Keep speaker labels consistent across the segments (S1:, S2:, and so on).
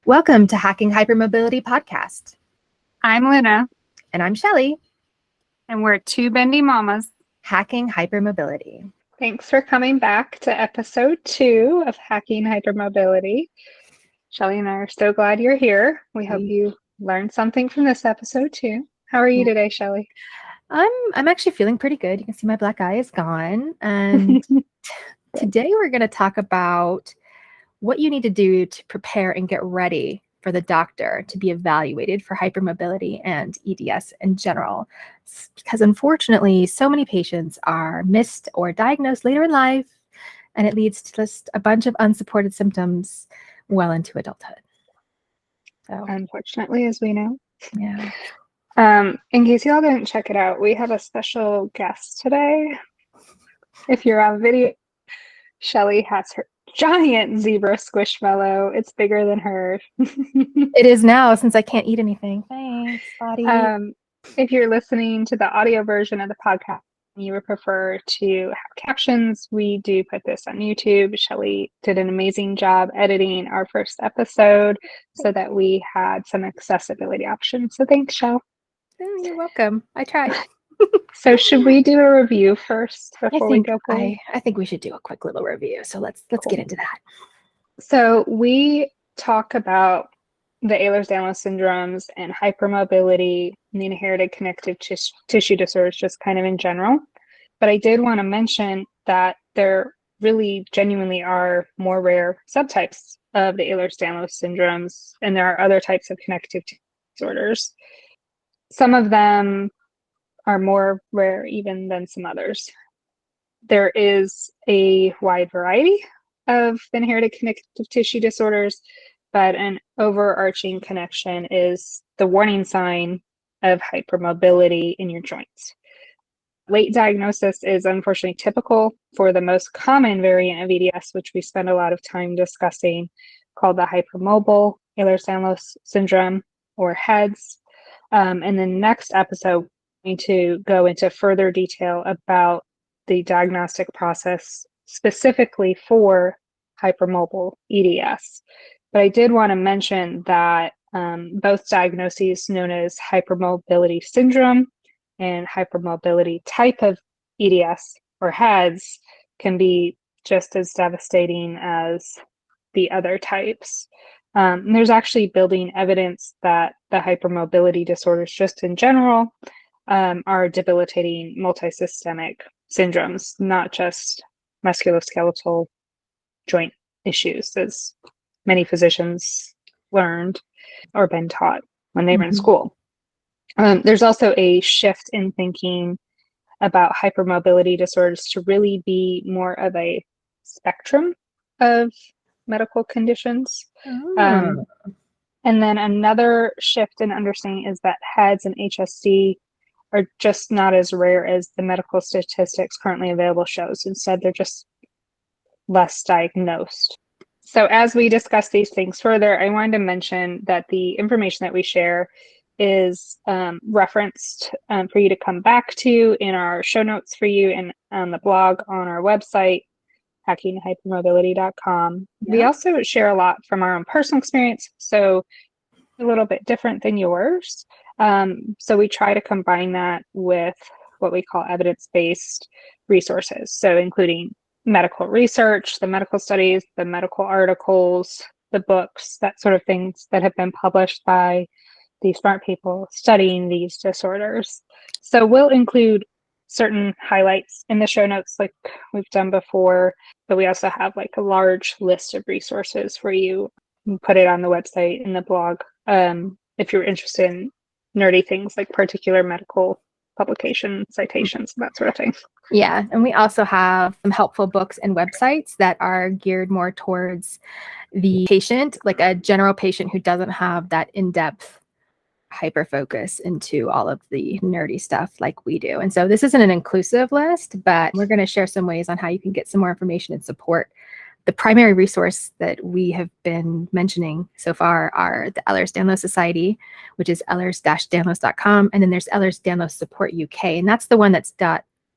S1: Welcome to Hacking Hypermobility Podcast.
S2: I'm Luna.
S1: And I'm Shelly.
S2: And we're two bendy mamas.
S1: Hacking Hypermobility.
S2: Thanks for coming back to episode 2 of Hacking Hypermobility. Shelly and I are so glad you're here. We hope you learned something from this episode too. How are you today, Shelly?
S1: I'm actually feeling pretty good. You can see my black eye is gone. And today we're going to talk about what you need to do to prepare and get ready for the doctor to be evaluated for hypermobility and EDS in general. Because unfortunately, so many patients are missed or diagnosed later in life, and it leads to just a bunch of unsupported symptoms well into adulthood. So,
S2: unfortunately, as we know.
S1: Yeah.
S2: In case y'all didn't check it out, we have a special guest today. If you're on video, Shelly has her giant zebra squishmallow. It's bigger than her.
S1: It is now, since I can't eat anything. Thanks, buddy.
S2: If you're listening to the audio version of the podcast and you would prefer to have captions, we do put this on YouTube. Shelly did an amazing job editing our first episode so that we had some accessibility options. So thanks, Shell.
S1: You're welcome. I tried.
S2: So should we do a review first before we go forward?
S1: I think we should do a quick little review. So let's get into that.
S2: So we talk about the Ehlers-Danlos Syndromes and hypermobility and the inherited connective tissue disorders just kind of in general. But I did want to mention that there really genuinely are more rare subtypes of the Ehlers-Danlos Syndromes, and there are other types of connective tissue disorders. Some of them are more rare even than some others. There is a wide variety of inherited connective tissue disorders, but an overarching connection is the warning sign of hypermobility in your joints. Late diagnosis is unfortunately typical for the most common variant of EDS, which we spend a lot of time discussing, called the hypermobile Ehlers-Danlos syndrome, or HEDS. In the next episode, we're going to go into further detail about the diagnostic process specifically for hypermobile EDS. But I did want to mention that both diagnoses, known as hypermobility syndrome and hypermobility type of EDS or HEDS, can be just as devastating as the other types. There's actually building evidence that the hypermobility disorders, just in general, are debilitating multisystemic syndromes, not just musculoskeletal joint issues, as many physicians learned or been taught when they were in school. There's also a shift in thinking about hypermobility disorders to really be more of a spectrum of medical conditions. And then another shift in understanding is that HEDS and HSD are just not as rare as the medical statistics currently available shows. Instead, they're just less diagnosed. So as we discuss these things further, I wanted to mention that the information that we share is referenced for you to come back to in our show notes for you and on the blog on our website, hackinghypermobility.com. Yeah. We also share a lot from our own personal experience, so a little bit different than yours. So we try to combine that with what we call evidence-based resources, so including medical research, the medical studies, the medical articles, the books, that sort of things that have been published by these smart people studying these disorders. So we'll include certain highlights in the show notes like we've done before, but we also have like a large list of resources for you. We'll put it on the website in the blog if you're interested in nerdy things like particular medical publication citations, that sort of thing.
S1: Yeah, and we also have some helpful books and websites that are geared more towards the patient, like a general patient who doesn't have that in-depth hyper focus into all of the nerdy stuff like we do. And so this isn't an inclusive list, but we're going to share some ways on how you can get some more information and support. The primary resource that we have been mentioning so far are the Ehlers-Danlos Society, which is ehlers-danlos.com, and then there's Ehlers-Danlos Support UK, and that's the one that's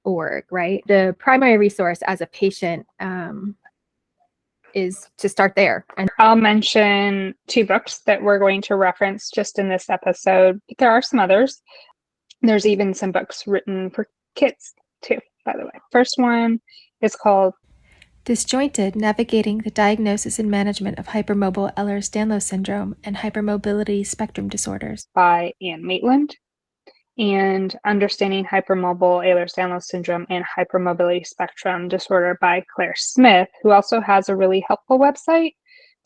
S1: .org, right? The primary resource as a patient is to start there. And
S2: I'll mention 2 books that we're going to reference just in this episode, but there are some others. There's even some books written for kids too, by the way. First one is called
S1: Disjointed: Navigating the Diagnosis and Management of Hypermobile Ehlers-Danlos Syndrome and Hypermobility Spectrum Disorders
S2: by Anne Maitland, and Understanding Hypermobile Ehlers-Danlos Syndrome and Hypermobility Spectrum Disorder by Claire Smith, who also has a really helpful website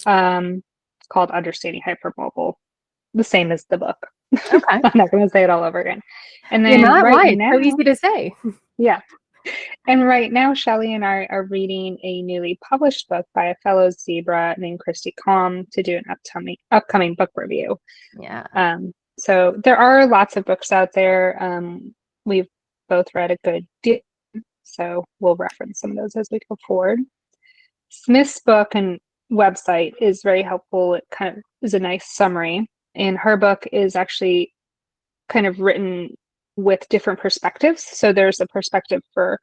S2: called Understanding Hypermobile, the same as the book.
S1: Okay.
S2: I'm not going to say it all over again. And then
S1: You're not
S2: right
S1: now,
S2: now,
S1: so easy to say.
S2: yeah. And right now, Shelley and I are reading a newly published book by a fellow zebra named Christy Calm to do an upcoming book review.
S1: Yeah.
S2: So there are lots of books out there. We've both read a good deal, so we'll reference some of those as we go forward. Smith's book and website is very helpful. It kind of is a nice summary, and her book is actually kind of written with different perspectives. So there's a perspective for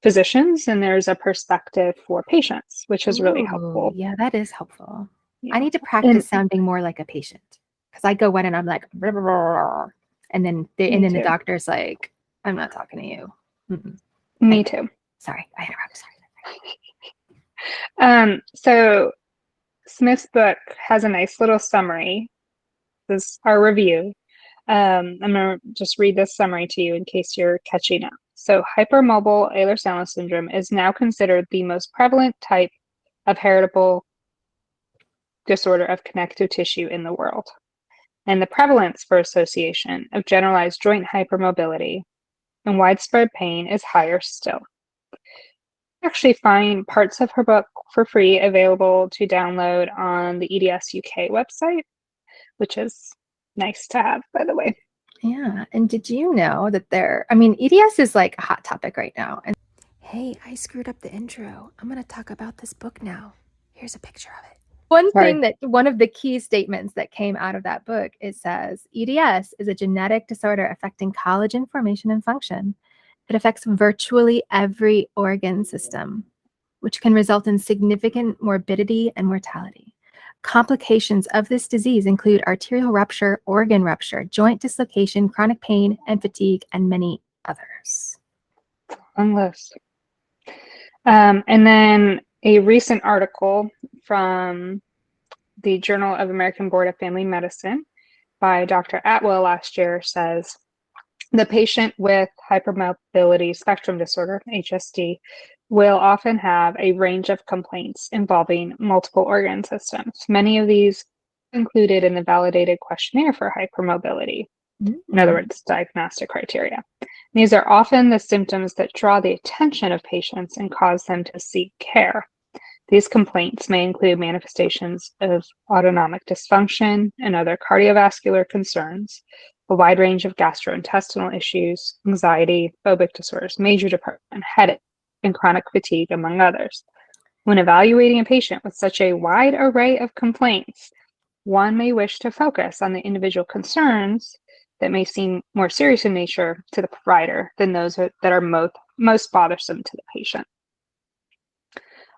S2: physicians and there's a perspective for patients, which is really helpful.
S1: Yeah, that is helpful.
S2: Yeah.
S1: I need to practice sounding more like a patient, because I go in and I'm like, and then the doctor's like, I'm not talking to you. Mm-mm.
S2: Me too.
S1: Sorry, I interrupted.
S2: So Smith's book has a nice little summary. This is our review. I'm going to just read this summary to you in case you're catching up. So hypermobile Ehlers-Danlos syndrome is now considered the most prevalent type of heritable disorder of connective tissue in the world. And the prevalence for association of generalized joint hypermobility and widespread pain is higher still. You actually find parts of her book for free available to download on the EDS UK website, which is nice to have, by the way.
S1: Yeah. And did you know that EDS is like a hot topic right now. And hey, I screwed up the intro. I'm going to talk about this book now. Here's a picture of it. One of the key statements that came out of that book, it says, EDS is a genetic disorder affecting collagen formation and function. It affects virtually every organ system, which can result in significant morbidity and mortality. Complications of this disease include arterial rupture, organ rupture, joint dislocation, chronic pain and fatigue, and many others.
S2: Long list. And then a recent article from the Journal of American Board of Family Medicine by Dr. Atwell last year says, the patient with hypermobility spectrum disorder, HSD, will often have a range of complaints involving multiple organ systems. Many of these included in the validated questionnaire for hypermobility. In other words, diagnostic criteria. These are often the symptoms that draw the attention of patients and cause them to seek care. These complaints may include manifestations of autonomic dysfunction and other cardiovascular concerns, a wide range of gastrointestinal issues, anxiety, phobic disorders, major depression, headache, and chronic fatigue, among others. When evaluating a patient with such a wide array of complaints, one may wish to focus on the individual concerns that may seem more serious in nature to the provider than those that are most bothersome to the patient.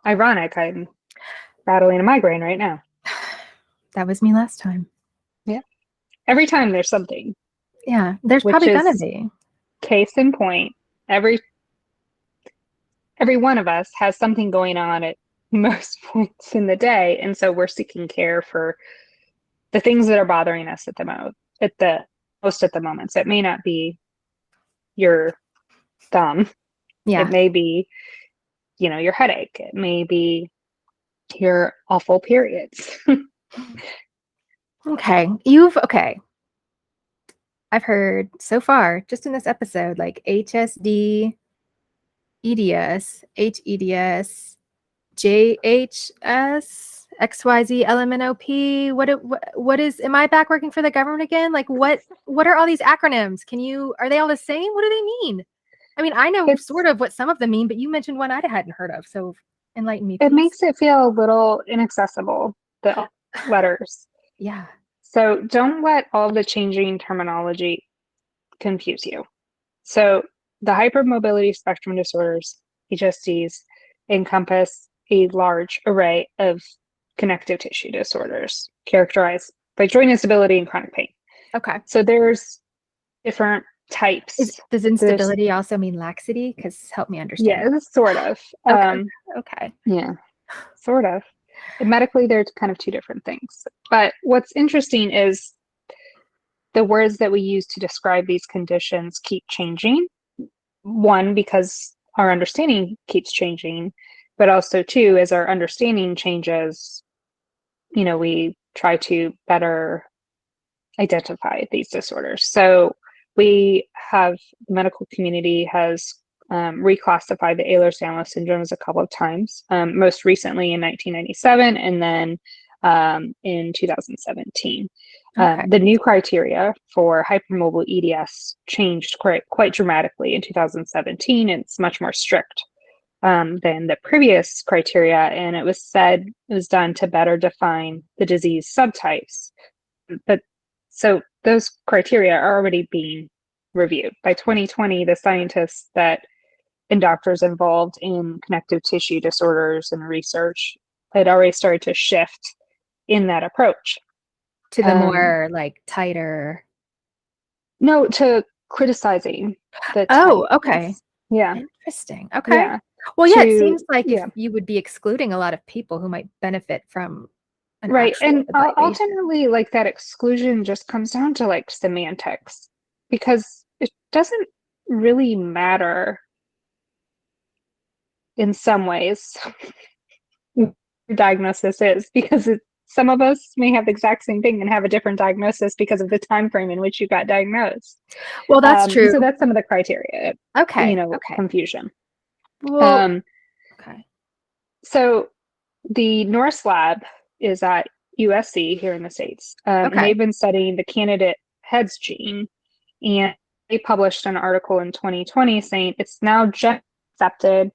S2: Ironic, I'm battling a migraine right now.
S1: That was me last time.
S2: Yeah. Every time there's something.
S1: Yeah, there's probably going to be.
S2: Case in point, every one of us has something going on at most points in the day, and so we're seeking care for the things that are bothering us at the most at the moment. So it may not be your thumb.
S1: Yeah.
S2: It may be, your headache. It may be your awful periods.
S1: Okay. I've heard so far, just in this episode, like HSD, EDS, HEDS, JHS, XYZ, LMNOP. What is, am I back working for the government again? Like what are all these acronyms? Are they all the same? What do they mean? I mean, I know sort of what some of them mean, but you mentioned one I hadn't heard of. So enlighten me, please.
S2: It makes it feel a little inaccessible, the letters.
S1: Yeah.
S2: So don't let all the changing terminology confuse you. So the hypermobility spectrum disorders, HSDs, encompass a large array of connective tissue disorders characterized by joint instability and chronic pain.
S1: Okay.
S2: So there's different types.
S1: Does instability also mean laxity? Because help me understand.
S2: Yeah, sort of.
S1: Okay.
S2: Yeah, sort of. And medically, they're kind of two different things. But what's interesting is the words that we use to describe these conditions keep changing. One, because our understanding keeps changing, but also two, as our understanding changes, we try to better identify these disorders. So the medical community has reclassified the Ehlers-Danlos Syndromes a couple of times, most recently in 1997 and then in 2017.
S1: Okay.
S2: The new criteria for hypermobile EDS changed quite dramatically in 2017. And it's much more strict than the previous criteria, and it was done to better define the disease subtypes. But so those criteria are already being reviewed. By 2020, the scientists and doctors involved in connective tissue disorders and research had already started to shift in that approach.
S1: To the more like tighter.
S2: No, to criticizing the
S1: Oh,
S2: type.
S1: okay.
S2: Yeah.
S1: Interesting. Okay.
S2: Yeah.
S1: Well, yeah, it seems like you would be excluding a lot of people who might benefit from an
S2: right. And
S1: evaluation.
S2: ultimately, like, that exclusion just comes down to like semantics, because it doesn't really matter in some ways what your diagnosis is, because some of us may have the exact same thing and have a different diagnosis because of the time frame in which you got diagnosed.
S1: Well, that's true.
S2: So that's some of the criteria.
S1: Okay.
S2: Confusion.
S1: Well, okay.
S2: So the Norse lab is at USC here in the States. And they've been studying the candidate HEDS gene, and they published an article in 2020 saying it's now just accepted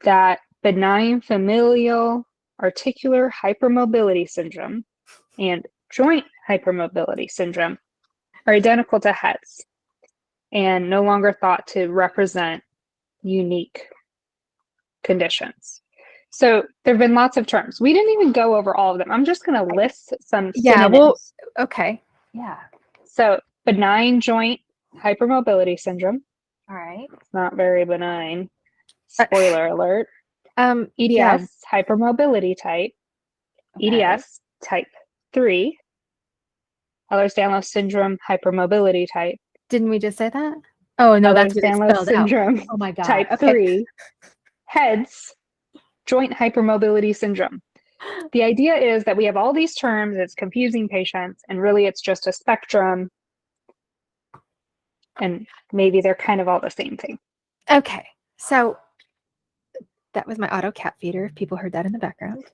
S2: that benign familial articular hypermobility syndrome and joint hypermobility syndrome are identical to HEDS and no longer thought to represent unique conditions. So there have been lots of terms. We didn't even go over all of them. I'm just going to list some synonyms.
S1: Yeah, well, okay.
S2: Yeah. So benign joint hypermobility syndrome.
S1: All right.
S2: It's not very benign. Spoiler alert. EDS, hypermobility type. EDS, type 3. Ehlers-Danlos syndrome, hypermobility type.
S1: Didn't we just say that? Oh, no, that's what it's spelled
S2: syndrome,
S1: out. Oh, my God.
S2: Type 3. HEDS, joint hypermobility syndrome. The idea is that we have all these terms, it's confusing patients, and really it's just a spectrum, and maybe they're kind of all the same thing.
S1: Okay, so that was my auto cat feeder, if people heard that in the background.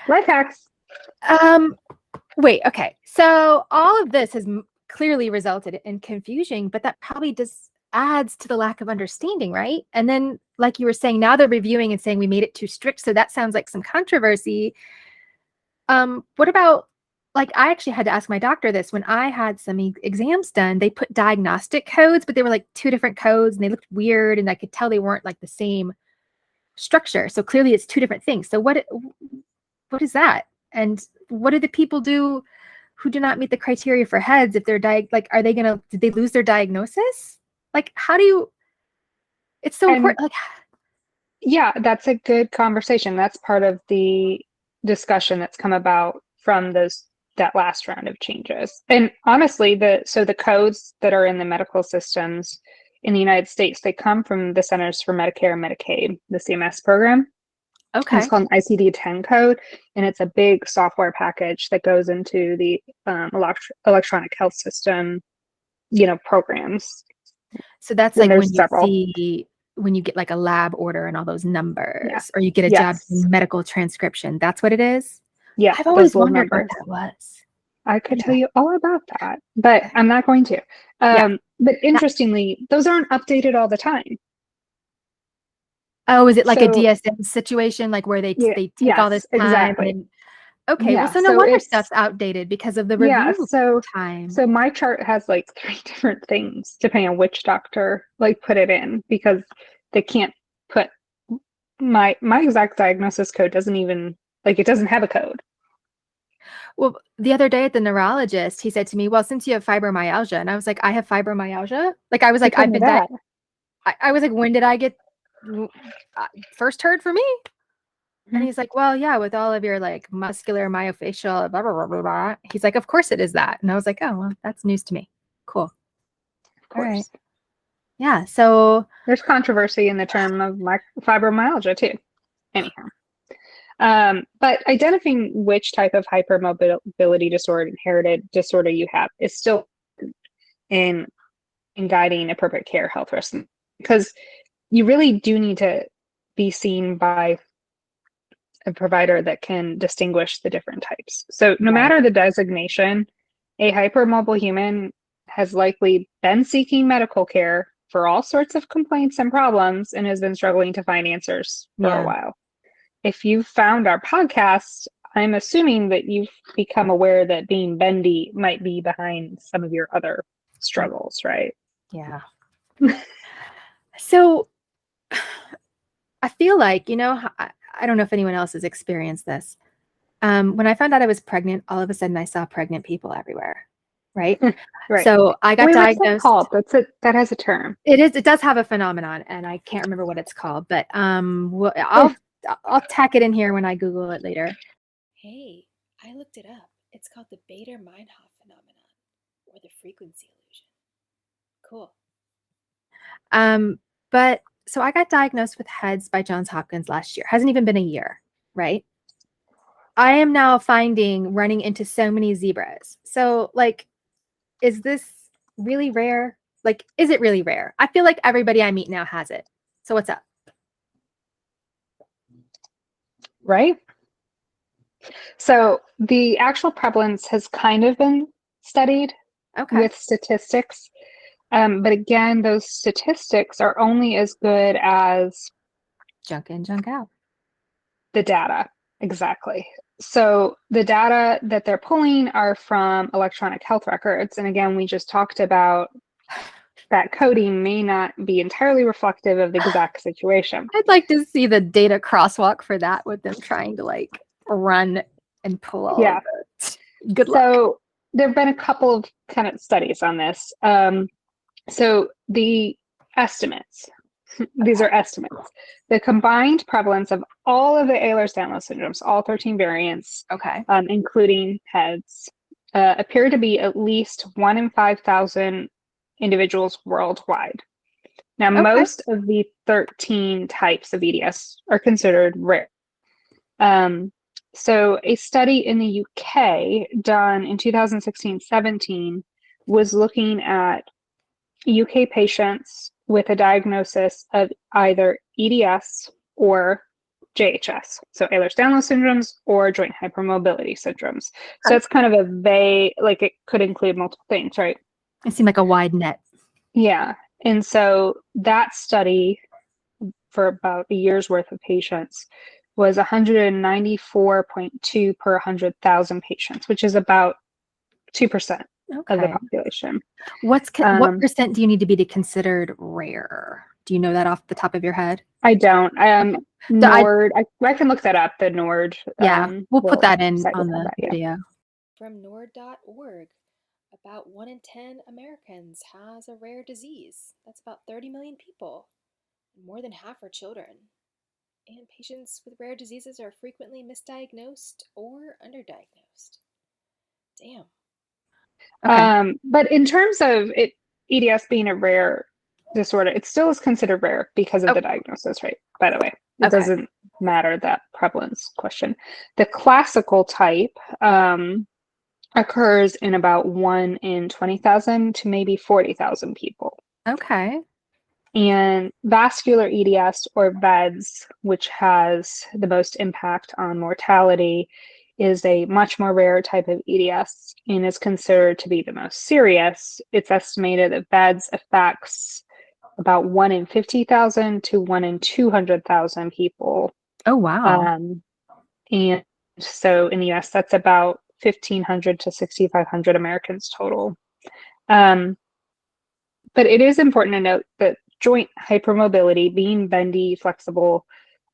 S2: Life hacks.
S1: Wait, okay, so all of this has clearly resulted in confusion, but that probably just adds to the lack of understanding, right? And then, like you were saying, now they're reviewing and saying we made it too strict, so that sounds like some controversy. What about, like, I actually had to ask my doctor this when I had some exams done. They put diagnostic codes, but they were like 2 different codes and they looked weird, and I could tell they weren't like the same structure. So clearly it's 2 different things. So what is that? And what do the people do who do not meet the criteria for HEDS if they're are they did they lose their diagnosis? Like, how do you, it's so important. Like,
S2: yeah, that's a good conversation. That's part of the discussion that's come about from that last round of changes. And honestly, the codes that are in the medical systems in the United States, they come from the Centers for Medicare and Medicaid, the CMS program.
S1: Okay.
S2: It's called an ICD-10 code, and it's a big software package that goes into the electronic health system, programs.
S1: So that's like when you get like a lab order and all those numbers, or you get a job in medical transcription. That's what it is?
S2: Yeah.
S1: I've always wondered what that was.
S2: I could tell you all about that, but I'm not going to. But interestingly, those aren't updated all the time.
S1: Oh, is it like a DSM situation, like where they take all this time?
S2: Exactly.
S1: Well, so no wonder stuff's outdated because of the review time.
S2: So my chart has like 3 different things depending on which doctor put it in, because they can't put my exact diagnosis code doesn't even, like, it doesn't have a code.
S1: Well, the other day at the neurologist, he said to me, well, since you have fibromyalgia, and I was like, I have fibromyalgia? Like, I was like, I've been I was like, when did I get first heard for me? And he's like, well, yeah, with all of your like muscular myofascial, blah, blah, blah, blah, blah. He's like, of course it is that. And I was like, oh, well, that's news to me. Cool.
S2: Of course.
S1: All right. Yeah. So
S2: there's controversy in the term of fibromyalgia too. Anyhow. But identifying which type of hypermobility disorder, inherited disorder you have is still in guiding appropriate care health risk, because you really do need to be seen by a provider that can distinguish the different types. So no matter the designation, a hypermobile human has likely been seeking medical care for all sorts of complaints and problems and has been struggling to find answers for a while. If you've found our podcast, I'm assuming that you've become aware that being bendy might be behind some of your other struggles, right?
S1: Yeah. So I feel like, you know, I don't know if anyone else has experienced this. When I found out I was pregnant, all of a sudden I saw pregnant people everywhere. Right.
S2: Right.
S1: So I got diagnosed.
S2: What's that called? That has a term.
S1: It does have a phenomenon, and I can't remember what it's called, but I'll tack it in here when I Google it later.
S3: Hey, I looked it up. It's called the Bader-Meinhof phenomenon, or the frequency illusion. Cool.
S1: But so I got diagnosed with HEDS by Johns Hopkins last year. Hasn't even been a year, right? I am now running into so many zebras. So like, is this really rare? Like, is it really rare? I feel like everybody I meet now has it. So what's up?
S2: Right. So the actual prevalence has kind of been studied with statistics. But again, those statistics are only as good as
S1: junk in, junk out.
S2: The data. Exactly. So the data that they're pulling are from electronic health records. And again, we just talked about that coding may not be entirely reflective of the exact situation.
S1: I'd like to see the data crosswalk for that, with them trying to like run and pull all of it. Good luck.
S2: So there have been a couple of kind of studies on this. So the estimates, these are estimates. The combined prevalence of all of the Ehlers-Danlos syndromes, all 13 variants, including HEDS, appear to be at least 1 in 5,000 individuals worldwide. Now, most of the 13 types of EDS are considered rare. So a study in the UK done in 2016-17 was looking at UK patients with a diagnosis of either EDS or JHS, so Ehlers-Danlos syndromes or joint hypermobility syndromes. So it's kind of a vague, like it could include multiple things, right?
S1: It seemed like a wide net.
S2: Yeah. And so that study for about a year's worth of patients was 194.2 per 100,000 patients, which is about 2% of the population.
S1: What percent do you need to be considered rare? Do you know that off the top of your head?
S2: I don't. NORD, I can look that up, the NORD.
S1: Yeah, we'll put that in on the video.
S3: From NORD.org, about 1 in 10 Americans has a rare disease. That's about 30 million people. More than half are children. And patients with rare diseases are frequently misdiagnosed or underdiagnosed. Damn.
S2: But in terms of EDS being a rare disorder, it still is considered rare because of the diagnosis, right? By the way, it doesn't matter, that prevalence question. The classical type occurs in about 1 in 20,000 to maybe 40,000 people.
S1: Okay.
S2: And vascular EDS, or VEDS, which has the most impact on mortality, is a much more rare type of EDS and is considered to be the most serious. It's estimated that VEDS affects about 1 in 50,000 to 1 in 200,000 people.
S1: Oh, wow.
S2: And so in the US, that's about 1,500 to 6,500 Americans total. But it is important to note that joint hypermobility, being bendy, flexible,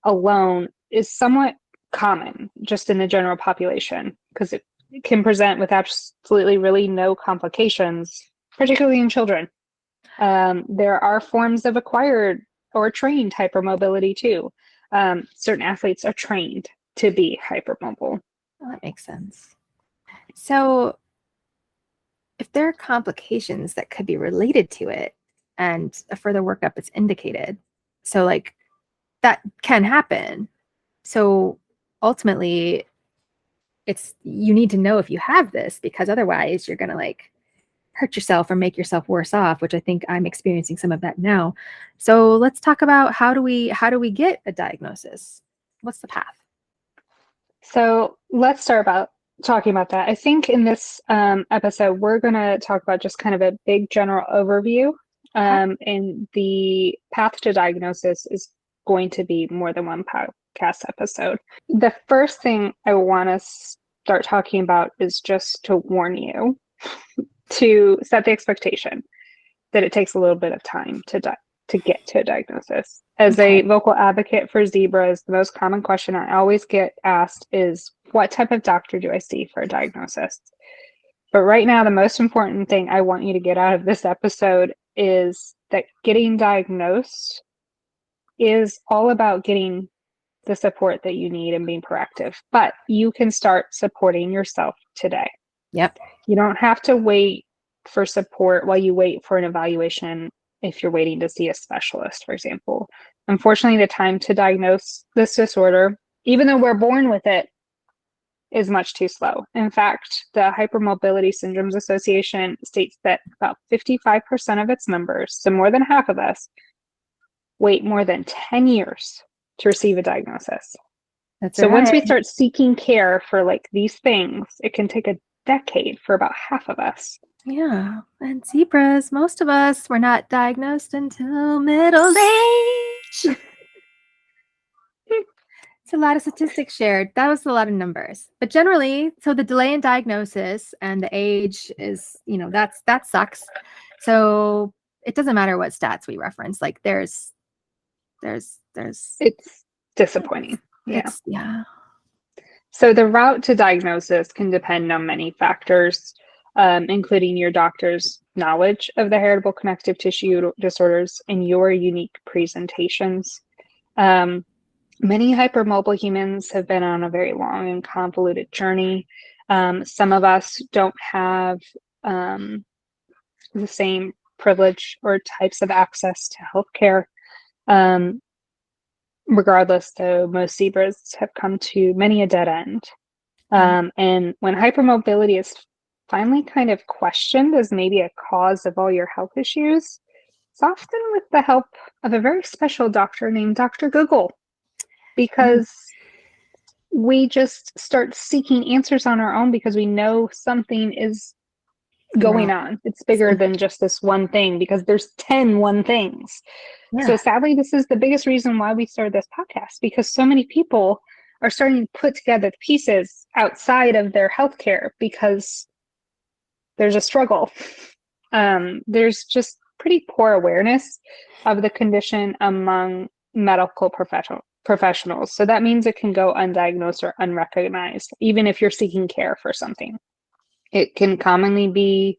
S2: alone is somewhat common just in the general population because it can present with absolutely really no complications, particularly in children. There are forms of acquired or trained hypermobility too. Certain athletes are trained to be hypermobile.
S1: Well, that makes sense. So if there are complications that could be related to it and a further workup is indicated, so like that can happen. So ultimately, you need to know if you have this, because otherwise you're going to like hurt yourself or make yourself worse off, which I think I'm experiencing some of that now. So let's talk about how do we get a diagnosis? What's the path?
S2: So let's start about talking about that. I think in this episode, we're going to talk about just kind of a big general overview. And the path to diagnosis is going to be more than one podcast episode. The first thing I want to start talking about is just to warn you to set the expectation that it takes a little bit of time to get to a diagnosis. As a vocal advocate for zebras, the most common question I always get asked is, what type of doctor do I see for a diagnosis? But right now, the most important thing I want you to get out of this episode is that getting diagnosed is all about getting the support that you need and being proactive. But you can start supporting yourself today.
S1: Yep.
S2: You don't have to wait for support while you wait for an evaluation if you're waiting to see a specialist, for example. Unfortunately, the time to diagnose this disorder, even though we're born with it, is much too slow. In fact, the Hypermobility Syndromes Association states that about 55% of its members, so more than half of us, wait more than 10 years to receive a diagnosis. So once we start seeking care for like these things, it can take a decade for about half of us.
S1: Yeah. And zebras, most of us were not diagnosed until middle age. It's a lot of statistics shared. That was a lot of numbers. But generally, so the delay in diagnosis and the age is, that sucks. So it doesn't matter what stats we reference. Like there's
S2: it's disappointing.
S1: Yeah.
S2: So the route to diagnosis can depend on many factors, including your doctor's knowledge of the heritable connective tissue disorders and your unique presentations. Many hypermobile humans have been on a very long and convoluted journey. Some of us don't have the same privilege or types of access to healthcare. Regardless, though, most zebras have come to many a dead end. And when hypermobility is finally kind of questioned as maybe a cause of all your health issues, it's often with the help of a very special doctor named Dr. Google, because we just start seeking answers on our own because we know something is going on. It's bigger than just this one thing, because there's 10 one things. Yeah. So sadly, this is the biggest reason why we started this podcast, because so many people are starting to put together the pieces outside of their healthcare because there's a struggle. There's just pretty poor awareness of the condition among medical professionals. So that means it can go undiagnosed or unrecognized, even if you're seeking care for something. It can commonly be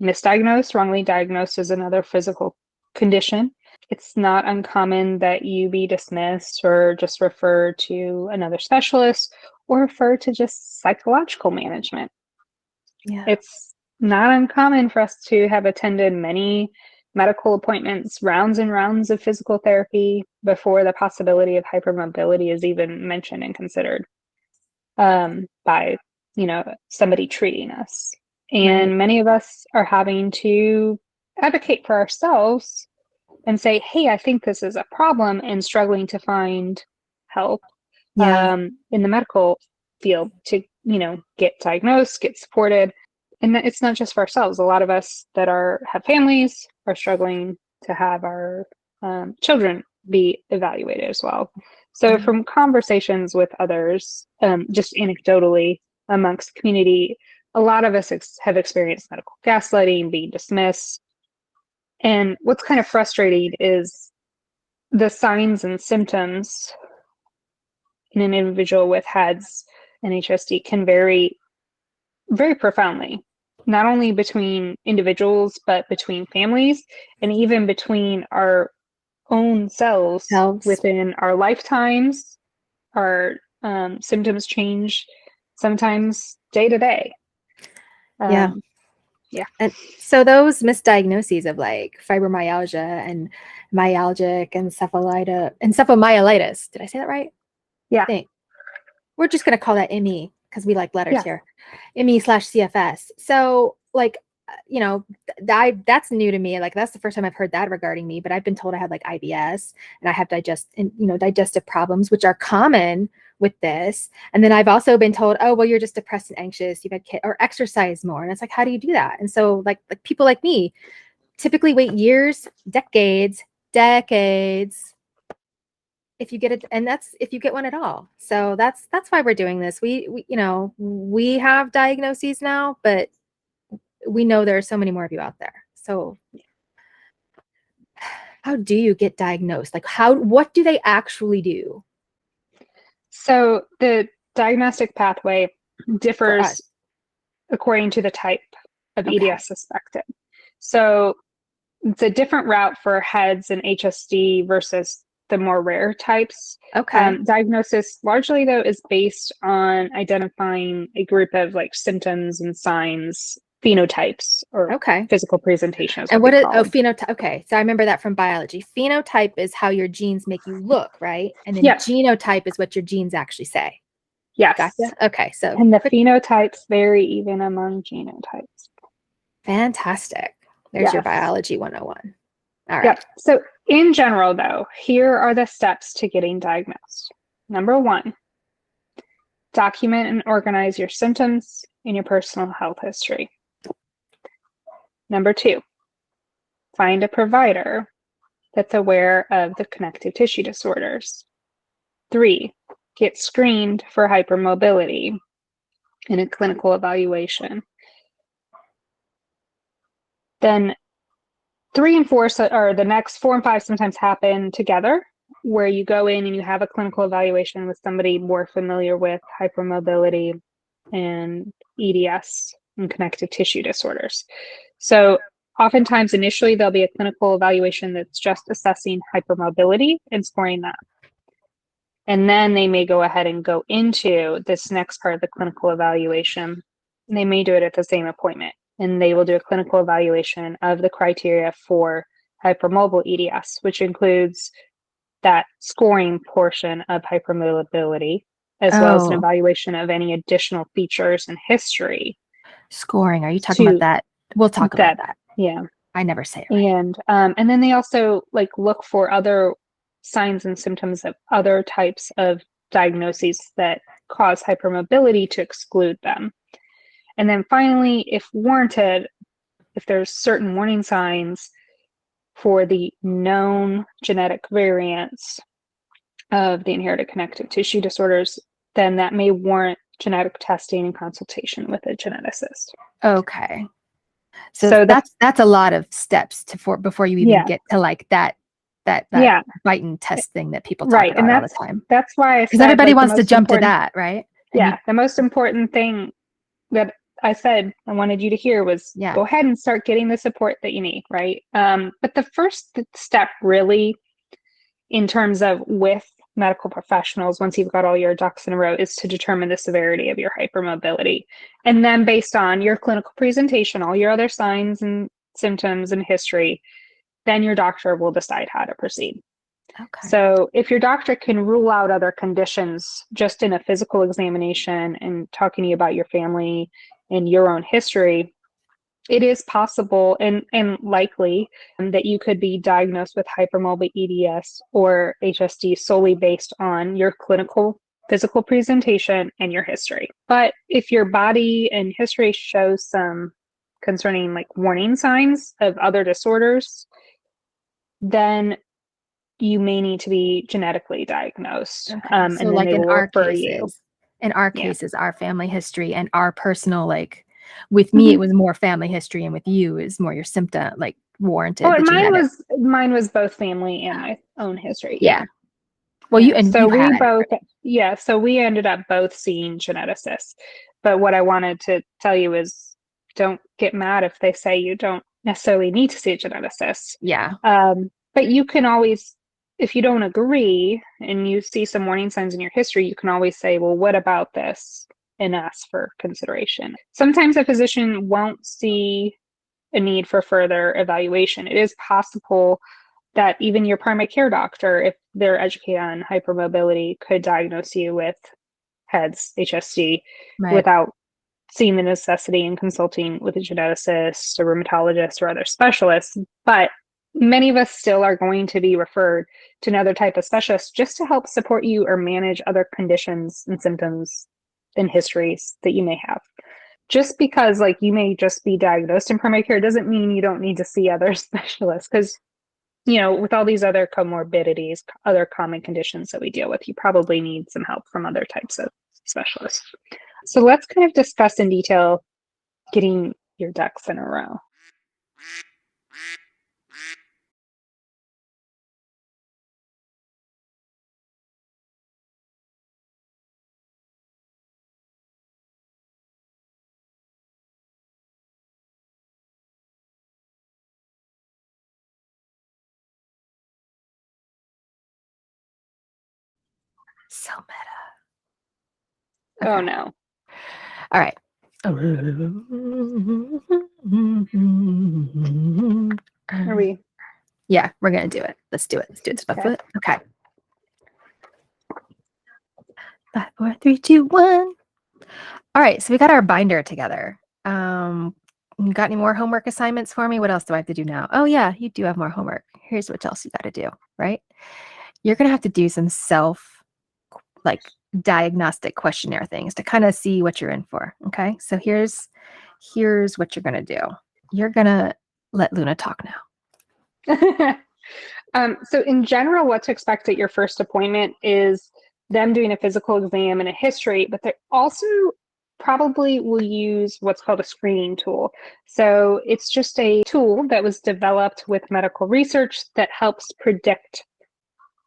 S2: misdiagnosed, wrongly diagnosed as another physical condition. It's not uncommon that you be dismissed or just referred to another specialist or referred to just psychological management. Yeah. It's not uncommon for us to have attended many medical appointments, rounds and rounds of physical therapy before the possibility of hypermobility is even mentioned and considered by somebody treating us. And many of us are having to advocate for ourselves and say, hey, I think this is a problem, and struggling to find help in the medical field to, get diagnosed, get supported. And it's not just for ourselves. A lot of us that have families are struggling to have our children be evaluated as well. So from conversations with others, just anecdotally amongst the community, a lot of us have experienced medical gaslighting, being dismissed. And what's kind of frustrating is the signs and symptoms in an individual with HEDS and HSD can vary very profoundly, not only between individuals, but between families and even between our own selves within our lifetimes. Our symptoms change sometimes day to day.
S1: Yeah. And so those misdiagnoses of like fibromyalgia and myalgic encephalomyelitis. Did I say that right?
S2: Yeah.
S1: I think. We're just going to call that ME because we like letters here. ME/CFS. So like, you know, that's new to me. Like that's the first time I've heard that regarding me, but I've been told I have like IBS and I have digestive problems, which are common with this. And then I've also been told, oh, well, you're just depressed and anxious. You've had kids or exercise more. And it's like, how do you do that? And so like people like me typically wait years, decades if you get it, and that's if you get one at all. So that's why we're doing this. We we have diagnoses now, but we know there are so many more of you out there. So how do you get diagnosed? Like what do they actually do?
S2: So the diagnostic pathway differs according to the type of EDS suspected. So it's a different route for HEDS and HSD versus the more rare types. Diagnosis largely though is based on identifying a group of like symptoms and signs, phenotypes or physical presentation.
S1: And what is phenotype? Okay, so I remember that from biology. Phenotype is how your genes make you look, right? And then genotype is what your genes actually say.
S2: Yes.
S1: Gotcha. Okay, so
S2: and the phenotypes vary even among genotypes.
S1: Fantastic. There's your biology 101. All right.
S2: Yep. So in general, though, here are the steps to getting diagnosed. Number 1, document and organize your symptoms and your personal health history. Number 2, find a provider that's aware of the connective tissue disorders. 3, get screened for hypermobility in a clinical evaluation. Then 3 and 4 or the next 4 and 5 sometimes happen together, where you go in and you have a clinical evaluation with somebody more familiar with hypermobility and EDS and connective tissue disorders. So oftentimes initially there'll be a clinical evaluation that's just assessing hypermobility and scoring that. And then they may go ahead and go into this next part of the clinical evaluation. And they may do it at the same appointment. And they will do a clinical evaluation of the criteria for hypermobile EDS, which includes that scoring portion of hypermobility, as well as an evaluation of any additional features and history.
S1: Scoring, are you talking about that? We'll talk about that.
S2: Yeah.
S1: I never say it right.
S2: And then they also like look for other signs and symptoms of other types of diagnoses that cause hypermobility to exclude them. And then finally, if warranted, if there's certain warning signs for the known genetic variants of the inherited connective tissue disorders, then that may warrant genetic testing and consultation with a geneticist.
S1: Okay. So that's a lot of steps before you even get to like that bite and test thing that people talk about all the time.
S2: That's why
S1: because everybody wants to jump to that, right?
S2: The most important thing that I said I wanted you to hear was go ahead and start getting the support that you need, right? But the first step really in terms of with medical professionals, once you've got all your ducks in a row, is to determine the severity of your hypermobility. And then based on your clinical presentation, all your other signs and symptoms and history, then your doctor will decide how to proceed.
S1: Okay.
S2: So if your doctor can rule out other conditions just in a physical examination and talking to you about your family and your own history, it is possible and likely that you could be diagnosed with hypermobile EDS or HSD solely based on your clinical physical presentation and your history. But if your body and history shows some concerning like warning signs of other disorders, then you may need to be genetically diagnosed.
S1: Okay.
S2: And
S1: so
S2: then
S1: like
S2: they will refer you.
S1: In our cases, our family history and our personal, like with me, it was more family history, and with you is more your symptom, like warranted.
S2: Mine was both family and my own history.
S1: Yeah. Well, you and
S2: so
S1: you've
S2: we
S1: had
S2: both,
S1: it, right?
S2: Yeah, so we ended up both seeing geneticists. But what I wanted to tell you is don't get mad if they say you don't necessarily need to see a geneticist.
S1: Yeah.
S2: But you can always, if you don't agree and you see some warning signs in your history, you can always say, well, what about this? And ask for consideration. Sometimes a physician won't see a need for further evaluation. It is possible that even your primary care doctor, if they're educated on hypermobility, could diagnose you with HEDS, HSD,
S1: Right.
S2: without seeing the necessity in consulting with a geneticist, a rheumatologist, or other specialists. But many of us still are going to be referred to another type of specialist just to help support you or manage other conditions and symptoms and histories that you may have. Just because like you may just be diagnosed in primary care doesn't mean you don't need to see other specialists, because with all these other comorbidities, other common conditions that we deal with, you probably need some help from other types of specialists. So let's kind of discuss in detail getting your ducks in a row.
S1: So meta.
S2: Oh
S1: Okay.
S2: no.
S1: All right.
S2: Are we?
S1: Yeah, we're gonna do it. Let's do it. Let's do it.
S2: Okay.
S1: Okay. 5, 4, 3, 2, 1. All right, so we got our binder together. You got any more homework assignments for me? What else do I have to do now? Oh yeah, you do have more homework. Here's what else you got to do, right? You're gonna have to do some diagnostic questionnaire things to kind of see what you're in for. Okay, so here's what you're gonna do. You're gonna let Luna talk now.
S2: So in general, what to expect at your first appointment is them doing a physical exam and a history, but they also probably will use what's called a screening tool. So it's just a tool that was developed with medical research that helps predict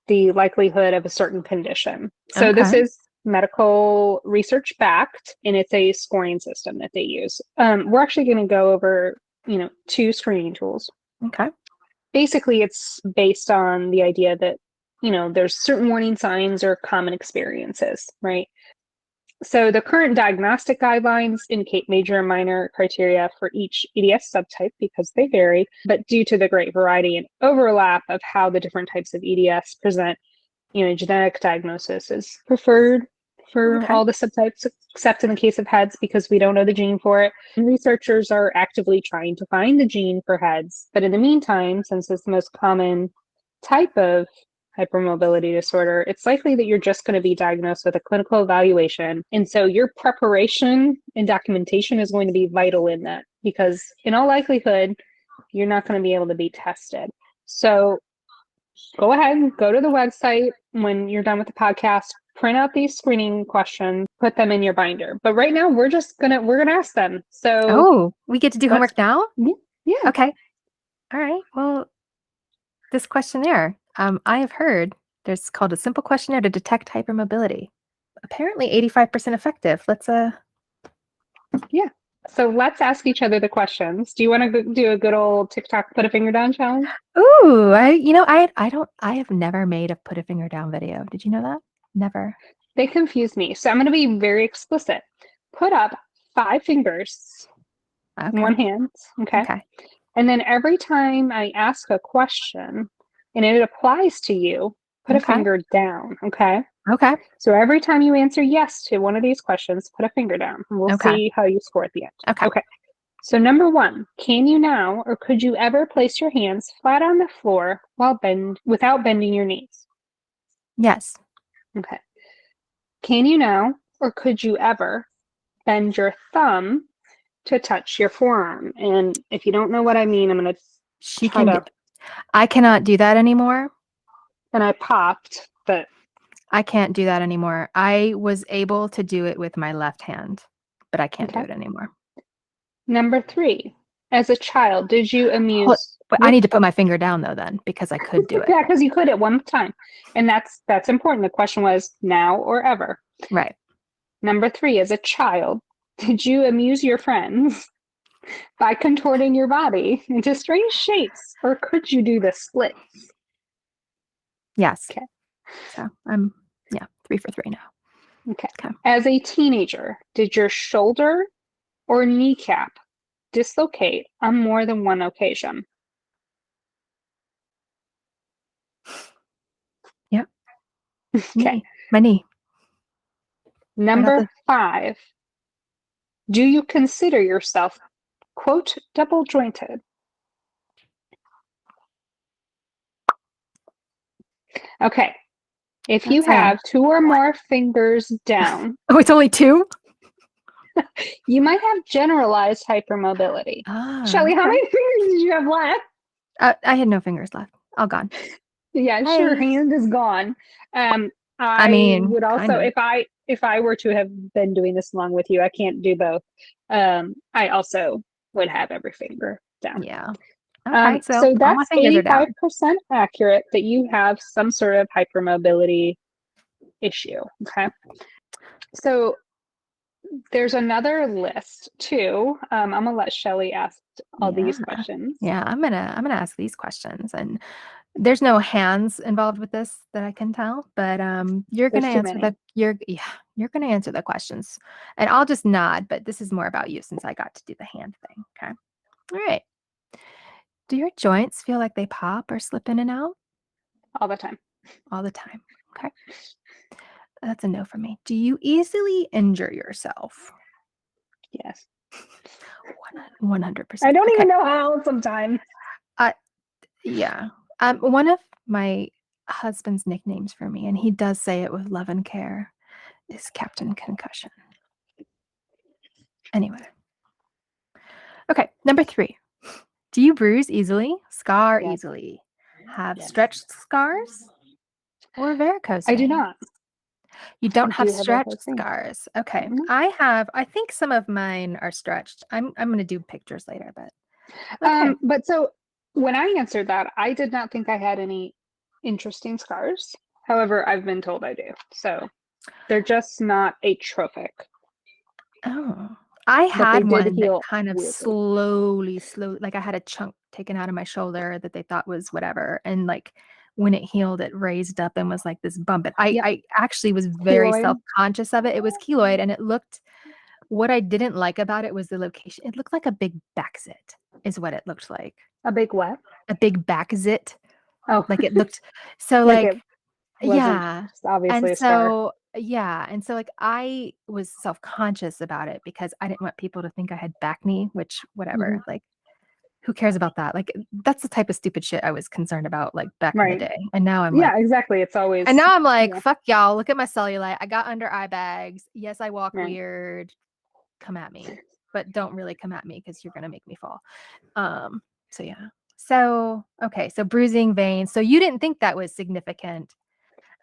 S2: the likelihood of a certain condition. So this
S1: Okay.
S2: is medical research backed, and it's a scoring system that they use. We're actually going to go over, 2 screening tools.
S1: Okay.
S2: Basically, it's based on the idea that, there's certain warning signs or common experiences, right? So the current diagnostic guidelines indicate major and minor criteria for each EDS subtype because they vary, but due to the great variety and overlap of how the different types of EDS present, genetic diagnosis is preferred for
S1: Okay.
S2: all the subtypes, except in the case of HEDS because we don't know the gene for it. And researchers are actively trying to find the gene for HEDS, but in the meantime, since it's the most common type of hypermobility disorder, it's likely that you're just going to be diagnosed with a clinical evaluation. And so your preparation and documentation is going to be vital in that, because in all likelihood, you're not going to be able to be tested. So go ahead and go to the website when you're done with the podcast, print out these screening questions, put them in your binder. But right now we're gonna ask them. So
S1: we get to do homework now?
S2: Yeah.
S1: Okay. All right. Well, this questionnaire, I have heard there's called a simple questionnaire to detect hypermobility. Apparently 85% effective. Let's
S2: So let's ask each other the questions. Do you want to do a good old TikTok put a finger down challenge?
S1: Ooh, I have never made a put a finger down video. Did you know that? Never.
S2: They confuse me. So I'm going to be very explicit. Put up 5 fingers in one hand. Okay.
S1: Okay.
S2: And then every time I ask a question and it applies to you, put a
S1: Okay.
S2: finger down. Okay.
S1: Okay.
S2: So every time you answer yes to one of these questions, put a finger down. And we'll
S1: Okay.
S2: see how you score at the end.
S1: Okay.
S2: So number 1, can you now or could you ever place your hands flat on the floor without bending your knees?
S1: Yes.
S2: Okay. Can you now or could you ever bend your thumb to touch your forearm? And if you don't know what I mean, I'm going to try to.
S1: I cannot do that anymore.
S2: And I popped, but
S1: I can't do that anymore. I was able to do it with my left hand, but I can't do it anymore.
S2: Number 3, as a child, did you
S1: But I need to put my finger down though then, because I could do it.
S2: Yeah, because you could at one time. And that's important. The question was now or ever.
S1: Right.
S2: Number 3, as a child, did you amuse your friends by contorting your body into strange shapes, or could you do the splits?
S1: Yes.
S2: Okay.
S1: So I'm 3 for 3 now.
S2: Okay.
S1: Okay.
S2: As a teenager, did your shoulder or kneecap dislocate on more than one occasion?
S1: Yep.
S2: Okay.
S1: My knee.
S2: Number 5, do you consider yourself, quote, double jointed? Okay. If you have 2 or more fingers down,
S1: Oh, it's only 2?
S2: you might have generalized hypermobility. Shelley, how many fingers did you have left?
S1: I had no fingers left. All gone.
S2: Yeah,
S1: Hey.
S2: sure. Hand is gone.
S1: I mean,
S2: would also,
S1: kind of.
S2: if I were to have been doing this along with you, I can't do both. I also would have every finger down.
S1: Yeah. Okay,
S2: So
S1: all my
S2: that's
S1: fingers are down.
S2: 85% accurate that you have some sort of hypermobility issue. Okay. So there's another list too. I'm gonna let Shelley ask all these questions.
S1: Yeah, I'm gonna ask these questions, and there's no hands involved with this that I can tell, but you're gonna answer you're gonna answer the questions, and I'll just nod. But this is more about you since I got to do the hand thing. Okay. All right. Do your joints feel like they pop or slip in and out?
S2: All the time.
S1: All the time. Okay. That's a no for me. Do you easily injure yourself?
S2: Yes.
S1: 100%.
S2: I don't even know how sometimes.
S1: Yeah. One of my husband's nicknames for me, and he does say it with love and care, is Captain Concussion. Anyway. Okay. Number 3. Do you bruise easily, scar easily, have stretched scars, or varicose veins?
S2: I do not.
S1: You don't have stretched scars. Okay. I think some of mine are stretched. I'm going to do pictures later, but okay.
S2: But so when I answered that, I did not think I had any interesting scars. However, I've been told I do. So they're just not atrophic.
S1: Oh, I had one that kind of
S2: weirdly.
S1: slowly, like I had a chunk taken out of my shoulder that they thought was whatever. And like when it healed, it raised up and was like this bump. And I actually was very self-conscious of it. It was keloid, and it looked, what I didn't like about it was the location. It looked like a big back zit is what it looked like.
S2: A big what?
S1: A big back zit.
S2: Oh.
S1: Like it looked so like yeah.
S2: Obviously
S1: and so and so like I was self-conscious about it because I didn't want people to think I had back knee, which whatever, like who cares about that? Like that's the type of stupid shit I was concerned about like back in the day. And now I'm like,
S2: exactly. It's always,
S1: and now I'm like, fuck y'all, look at my cellulite. I got under eye bags. Yes, I walk weird. Come at me, but don't really come at me because you're gonna make me fall. So yeah. So okay, so bruising, veins. So you didn't think that was significant.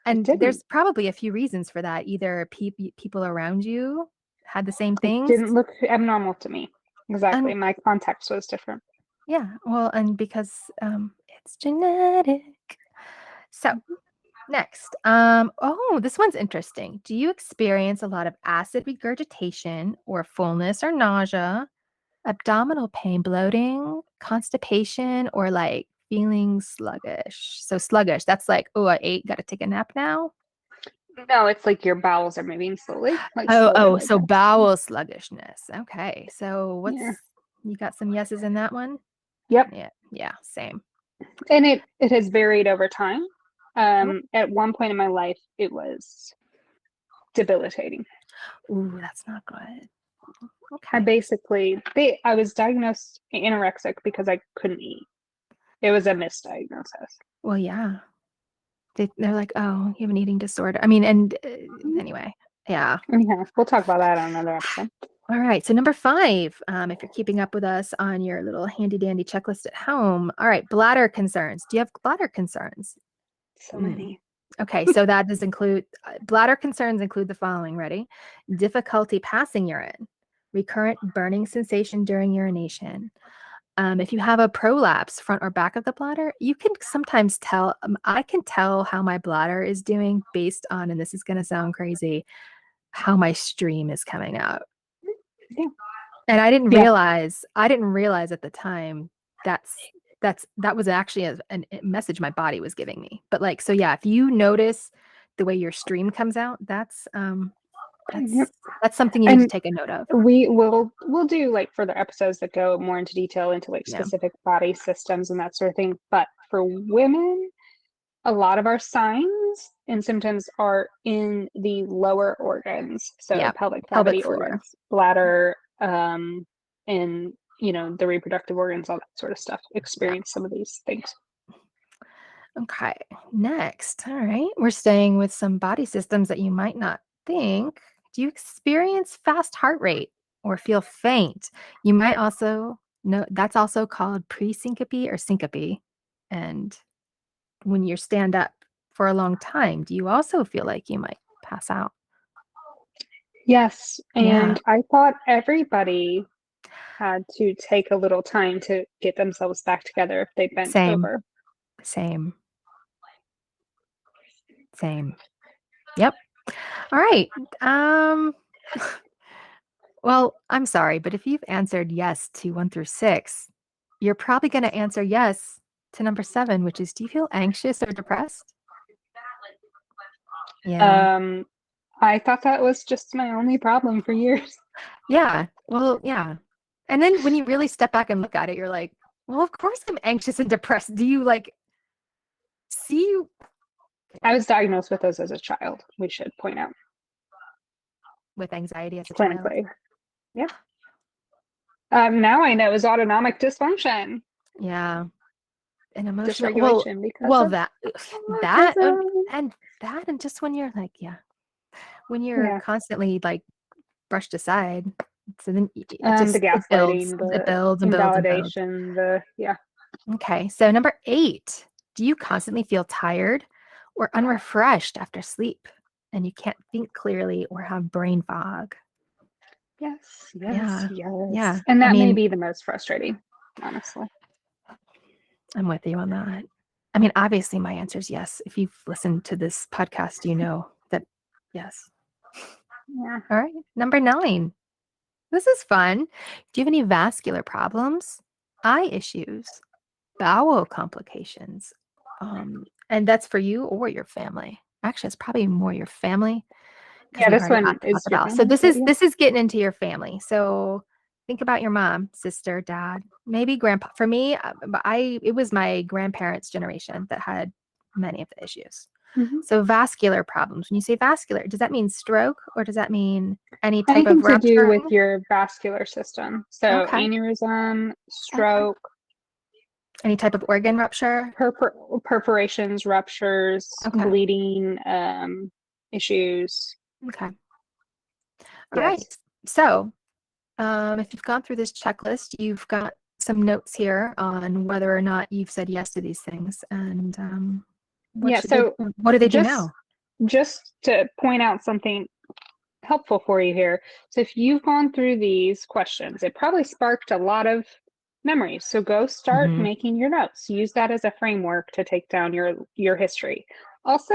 S1: And there's probably a few reasons for that. Either people around you had the same things.
S2: It didn't look abnormal to me. Exactly. My context was different.
S1: Yeah. Well, and because it's genetic. So next. This one's interesting. Do you experience a lot of acid regurgitation or fullness or nausea, abdominal pain, bloating, constipation, or like feeling sluggish? So sluggish, that's like, oh, I ate, got to take a nap now.
S2: No, it's like your bowels are moving slowly. Like
S1: so bowel sluggishness. Okay, so you got some yeses in that one?
S2: Yep.
S1: Yeah, same.
S2: And it has varied over time. At one point in my life, it was debilitating.
S1: Ooh, that's not good.
S2: Okay. I was diagnosed anorexic because I couldn't eat. It was a misdiagnosis.
S1: Well, yeah. They're like, oh, you have an eating disorder. I mean, and anyway, yeah.
S2: Yeah, we'll talk about that on another episode.
S1: All right. So number 5, if you're keeping up with us on your little handy dandy checklist at home. All right. Bladder concerns. Do you have bladder concerns?
S2: So many.
S1: Okay. So that does include bladder concerns include the following. Ready? Difficulty passing urine, recurrent burning sensation during urination, If you have a prolapse front or back of the bladder, you can sometimes tell. I can tell how my bladder is doing based on, and this is going to sound crazy, how my stream is coming out.
S2: Yeah.
S1: And I didn't
S2: Yeah.
S1: realize at the time that was actually a message my body was giving me. But like, so yeah, if you notice the way your stream comes out, that's something you need to
S2: And
S1: take a note of.
S2: we'll do like further episodes that go more into detail into like
S1: Yeah.
S2: specific body systems and that sort of thing. But for women, a lot of our signs and symptoms are in the lower organs. So
S1: Yeah,
S2: pelvic
S1: pelvic
S2: cavity
S1: floor.
S2: organs, bladder, and the reproductive organs, all that sort of stuff, experience some of these things.
S1: Okay, next. All right, we're staying with some body systems that you might not think. Do you experience fast heart rate or feel faint? You might also know that's also called presyncope or syncope. And when you stand up for a long time, do you also feel like you might pass out?
S2: Yes,
S1: Yeah.
S2: and I thought everybody had to take a little time to get themselves back together if they bent
S1: Same.
S2: over.
S1: Same. Yep. All right. Well, I'm sorry, but if you've answered yes to 1 through 6, you're probably going to answer yes to number 7, which is, do you feel anxious or depressed? Yeah.
S2: I thought that was just my only problem for years.
S1: Yeah. Well, yeah. And then when you really step back and look at it, you're like, well, of course I'm anxious and depressed. Do you like see?
S2: I was diagnosed with those as a child, we should point out.
S1: With anxiety as a child?
S2: Clinically. Yeah. Now I know is autonomic dysfunction.
S1: Yeah. And emotional
S2: Dysregulation because
S1: well
S2: of
S1: that
S2: autism.
S1: and just when you're like, when you're constantly like brushed aside, so then
S2: the gaslighting, the
S1: it builds.
S2: invalidation,
S1: Okay, so number 8, do you constantly feel tired or unrefreshed after sleep and you can't think clearly or have brain fog?
S2: Yes.
S1: Yeah.
S2: And that
S1: I
S2: may
S1: mean,
S2: be the most frustrating, honestly.
S1: I'm with you on that. I mean, obviously my answer is yes. If you've listened to this podcast, you know that yes.
S2: Yeah.
S1: All right, number 9. This is fun. Do you have any vascular problems, eye issues, bowel complications? And that's for you or your family. Actually, it's probably more your family.
S2: Yeah, this one is your family.
S1: So this is getting into your family. So think about your mom, sister, dad, maybe grandpa. For me, it was my grandparents' generation that had many of the issues.
S2: Mm-hmm.
S1: So vascular problems. When you say vascular, does that mean stroke or does that mean anything
S2: to do with your vascular system? So aneurysm, stroke,
S1: any type of organ rupture,
S2: perforations, ruptures, bleeding, issues.
S1: Okay. All right. So if you've gone through this checklist, you've got some notes here on whether or not you've said yes to these things. And what do they do now?
S2: Just to point out something helpful for you here. So if you've gone through these questions, it probably sparked a lot of memories. So go start making your notes. Use that as a framework to take down your history. Also,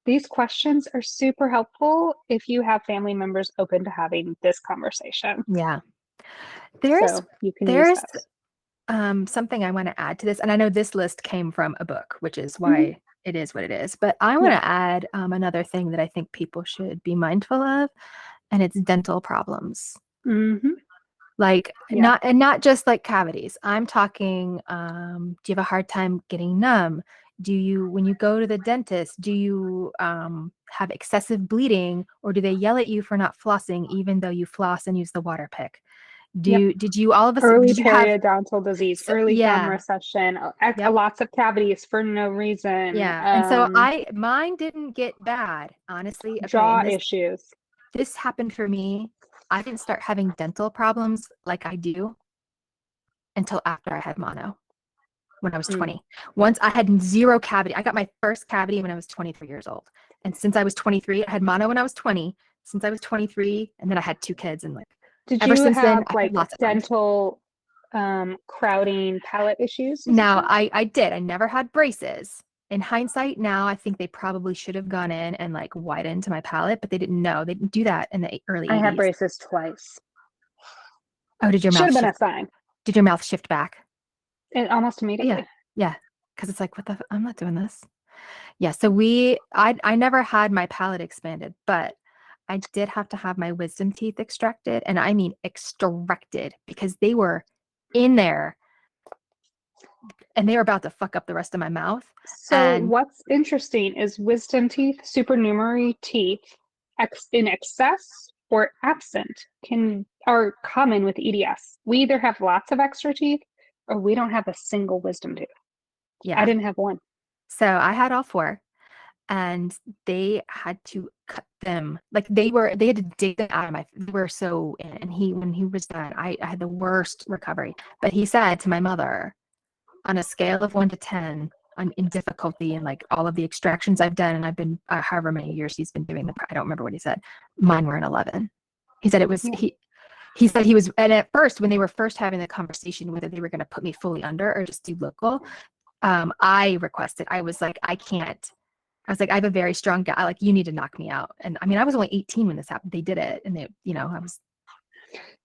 S2: these questions are super helpful if you have family members open to having this conversation.
S1: Yeah.
S2: So you can use that.
S1: Something I want to add to this, and I know this list came from a book, which is why it is what it is, but I want to add another thing that I think people should be mindful of, and it's dental problems. Like not just like cavities. I'm talking, do you have a hard time getting numb? When you go to the dentist, do you have excessive bleeding, or do they yell at you for not flossing even though you floss and use the water pick? Did you all of a sudden
S2: early periodontal disease, early gum recession, lots of cavities for no reason?
S1: And so mine didn't get bad, honestly.
S2: Jaw issues.
S1: This happened for me. I didn't start having dental problems like I do until after I had mono when I was 20. Once I had 0 cavity. I got my first cavity when I was 23 years old. And since I was 23, I had mono when I was 20. Since I was 23, and then I had 2 kids, and like
S2: did you have like dental crowding palate issues?
S1: Now, I did. I never had braces. In hindsight, now I think they probably should have gone in and like widened to my palate, but they didn't know. They didn't do that in the early
S2: I
S1: 80s.
S2: had braces twice.
S1: Oh, did your
S2: Should
S1: mouth
S2: have been a
S1: shift?
S2: sign.
S1: Did your mouth shift back?
S2: And almost immediately.
S1: Yeah. Because it's like, I'm not doing this. Yeah. So I never had my palate expanded, but I did have to have my wisdom teeth extracted. And I mean extracted because they were in there and they were about to fuck up the rest of my mouth.
S2: So
S1: And
S2: what's interesting is wisdom teeth, supernumerary teeth, in excess or absent are common with EDS. We either have lots of extra teeth or we don't have a single wisdom tooth.
S1: yeah.
S2: I didn't have one.
S1: So I had all four and they had to cut them. Like they had to dig them out of they were so in. And when he was done, I had the worst recovery. But he said to my mother, on a scale of 1 to 10 in difficulty and like all of the extractions I've done, and I've been however many years he's been doing I don't remember what he said. Mine were an 11. He said it was, he said he was, and at first, when they were first having the conversation whether they were going to put me fully under or just do local, I requested, I was like, I can't. I was like, I have a very strong guy. Like, you need to knock me out. And I mean, I was only 18 when this happened. They did it. And I was,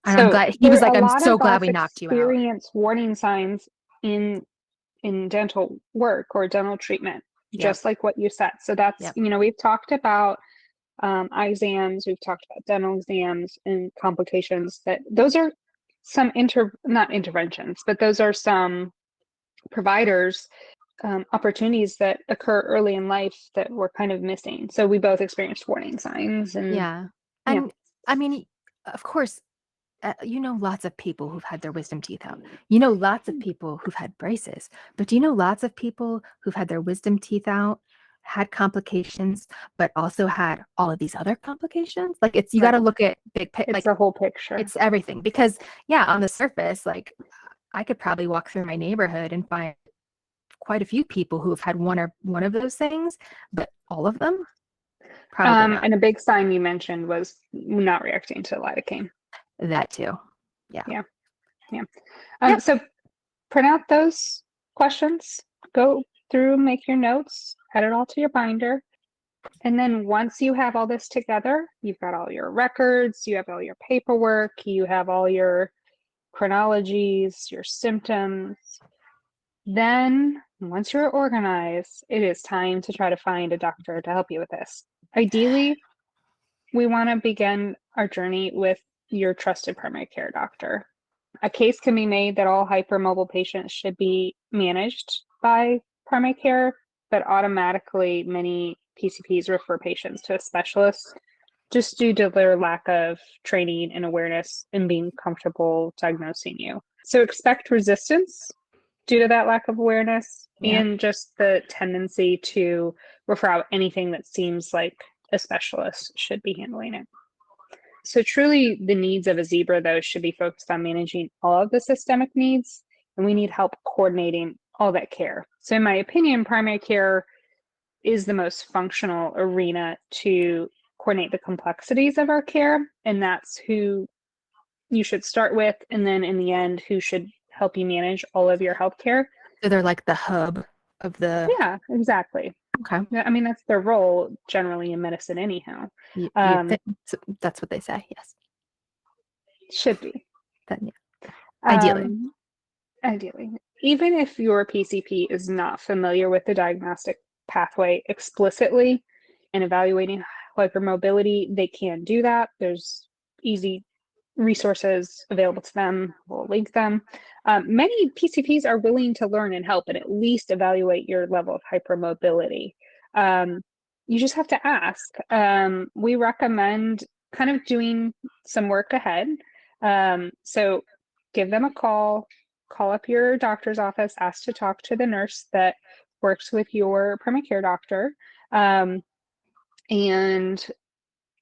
S1: and I'm glad he was like, I'm so glad we knocked you out.
S2: Experience warning signs in dental work or dental treatment, just like what you said. So that's, we've talked about eye exams, we've talked about dental exams and complications, that those are some not interventions, but those are some providers opportunities that occur early in life that we're kind of missing. So we both experienced warning signs. And
S1: and I mean, of course, lots of people who've had their wisdom teeth out. Lots of people who've had braces. But do you know lots of people who've had their wisdom teeth out, had complications, but also had all of these other complications? Like you got to look at big picture.
S2: It's the whole picture.
S1: It's everything. Because on the surface, like I could probably walk through my neighborhood and find quite a few people who have had one of those things, but all of them, probably not.
S2: And a big sign you mentioned was not reacting to lidocaine.
S1: That too. Yeah.
S2: So print out those questions, go through, make your notes, add it all to your binder. And then once you have all this together, you've got all your records, you have all your paperwork, you have all your chronologies, your symptoms. Then once you're organized, it is time to try to find a doctor to help you with this. Ideally, we want to begin our journey with your trusted primary care doctor. A case can be made that all hypermobile patients should be managed by primary care, but automatically many PCPs refer patients to a specialist just due to their lack of training and awareness and being comfortable diagnosing you. So expect resistance due to that lack of awareness and just the tendency to refer out anything that seems like a specialist should be handling it. So truly the needs of a zebra, though, should be focused on managing all of the systemic needs, and we need help coordinating all that care. So in my opinion, primary care is the most functional arena to coordinate the complexities of our care, and that's who you should start with, and then in the end, who should help you manage all of your healthcare.
S1: So they're like the hub of the...
S2: Yeah, exactly.
S1: Okay.
S2: I mean, that's their role generally in medicine anyhow.
S1: That's what they say, yes.
S2: Should be.
S1: Then, ideally.
S2: Ideally. Even if your PCP is not familiar with the diagnostic pathway explicitly and evaluating hypermobility, they can do that. There's easy resources available to them. We'll link them. Many PCPs are willing to learn and help and at least evaluate your level of hypermobility. You just have to ask. We recommend kind of doing some work ahead. So give them a call up your doctor's office, ask to talk to the nurse that works with your primary care doctor, and